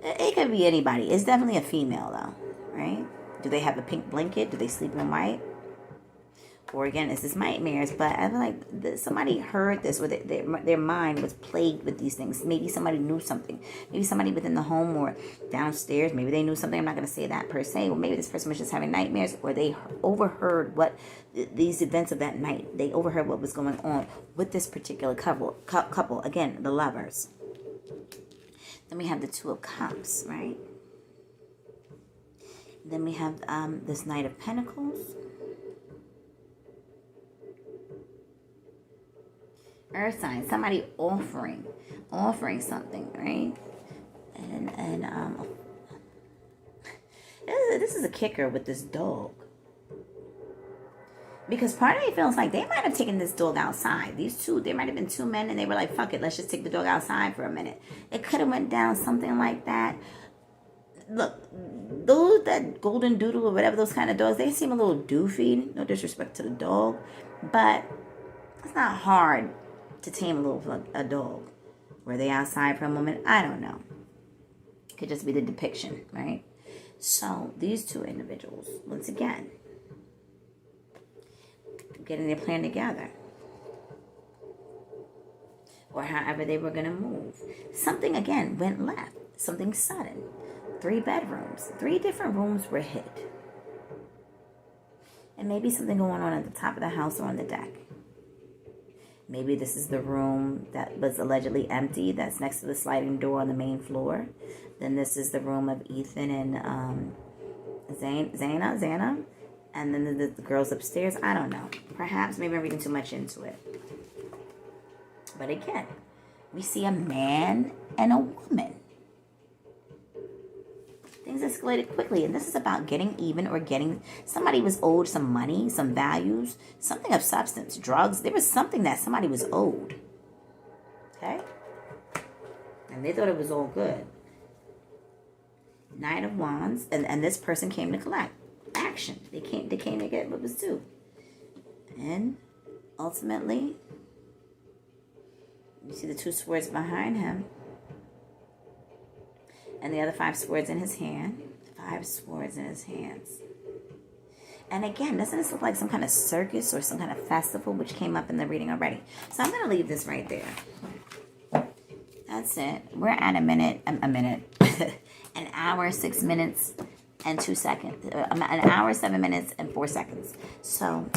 It could be anybody. It's definitely a female, though, right? Do they have a pink blanket? Do they sleep in white? or again, it's this nightmares, but I feel like somebody heard this, or their mind was plagued with these things. Maybe somebody knew something. Maybe somebody within the home or downstairs, maybe they knew something. I'm not going to say that per se. Or maybe this person was just having nightmares, or they overheard what these events of that night. They overheard what was going on with this particular couple. Again, the lovers. Then we have the Two of Cups, right? Then we have this Knight of Pentacles. Earth sign, somebody offering something, right? And this is a kicker with this dog. Because part of me feels like they might have taken this dog outside. There might have been two men and they were like, fuck it, let's just take the dog outside for a minute. It could have went down something like that. Look, that golden doodle or whatever, those kind of dogs, they seem a little doofy. No disrespect to the dog. But it's not hard to tame a dog. Were they outside for a moment? I don't know. It could just be the depiction, right? So these two individuals, once again, getting their plan together, or however they were going to move. Something, again, went left. Something sudden. 3 bedrooms. 3 different rooms were hit. And maybe something going on at the top of the house or on the deck. Maybe this is the room that was allegedly empty that's next to the sliding door on the main floor. Then this is the room of Ethan and Xana. And then the girls upstairs. I don't know. Perhaps maybe I'm reading too much into it. But again, we see a man and a woman. Things escalated quickly. And this is about getting even, or getting... Somebody was owed some money, some values, something of substance, drugs. There was something that somebody was owed. Okay? And they thought it was all good. Knight of Wands. And this person came to collect. Action. They came to get what was due. And ultimately, you see the 2 swords behind him. And the other 5 swords in his hand. 5 swords in his hands. And again, doesn't this look like some kind of circus or some kind of festival, which came up in the reading already? So I'm going to leave this right there. That's it. We're at an hour, 6 minutes, and 2 seconds. An hour, 7 minutes, and 4 seconds. So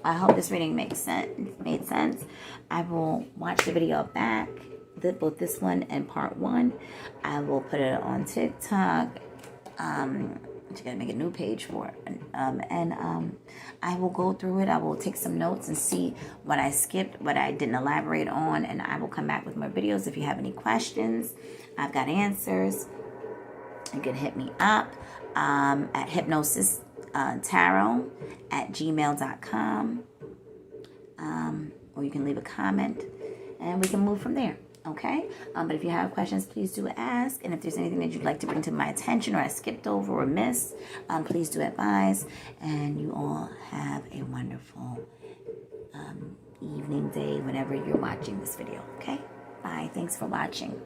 I hope this reading made sense. I will watch the video back, both this one and part 1. I will put it on TikTok. You gotta make a new page for it. I will go through it. I will take some notes and see what I skipped, what I didn't elaborate on, and I will come back with more videos. If you have any questions, I've got answers. You can hit me up at Hypgnosis Tarot at gmail.com, or you can leave a comment and we can move from there. Okay? But if you have questions, please do ask. And if there's anything that you'd like to bring to my attention, or I skipped over or missed, please do advise. And you all have a wonderful evening, day, whenever you're watching this video. Okay? Bye. Thanks for watching.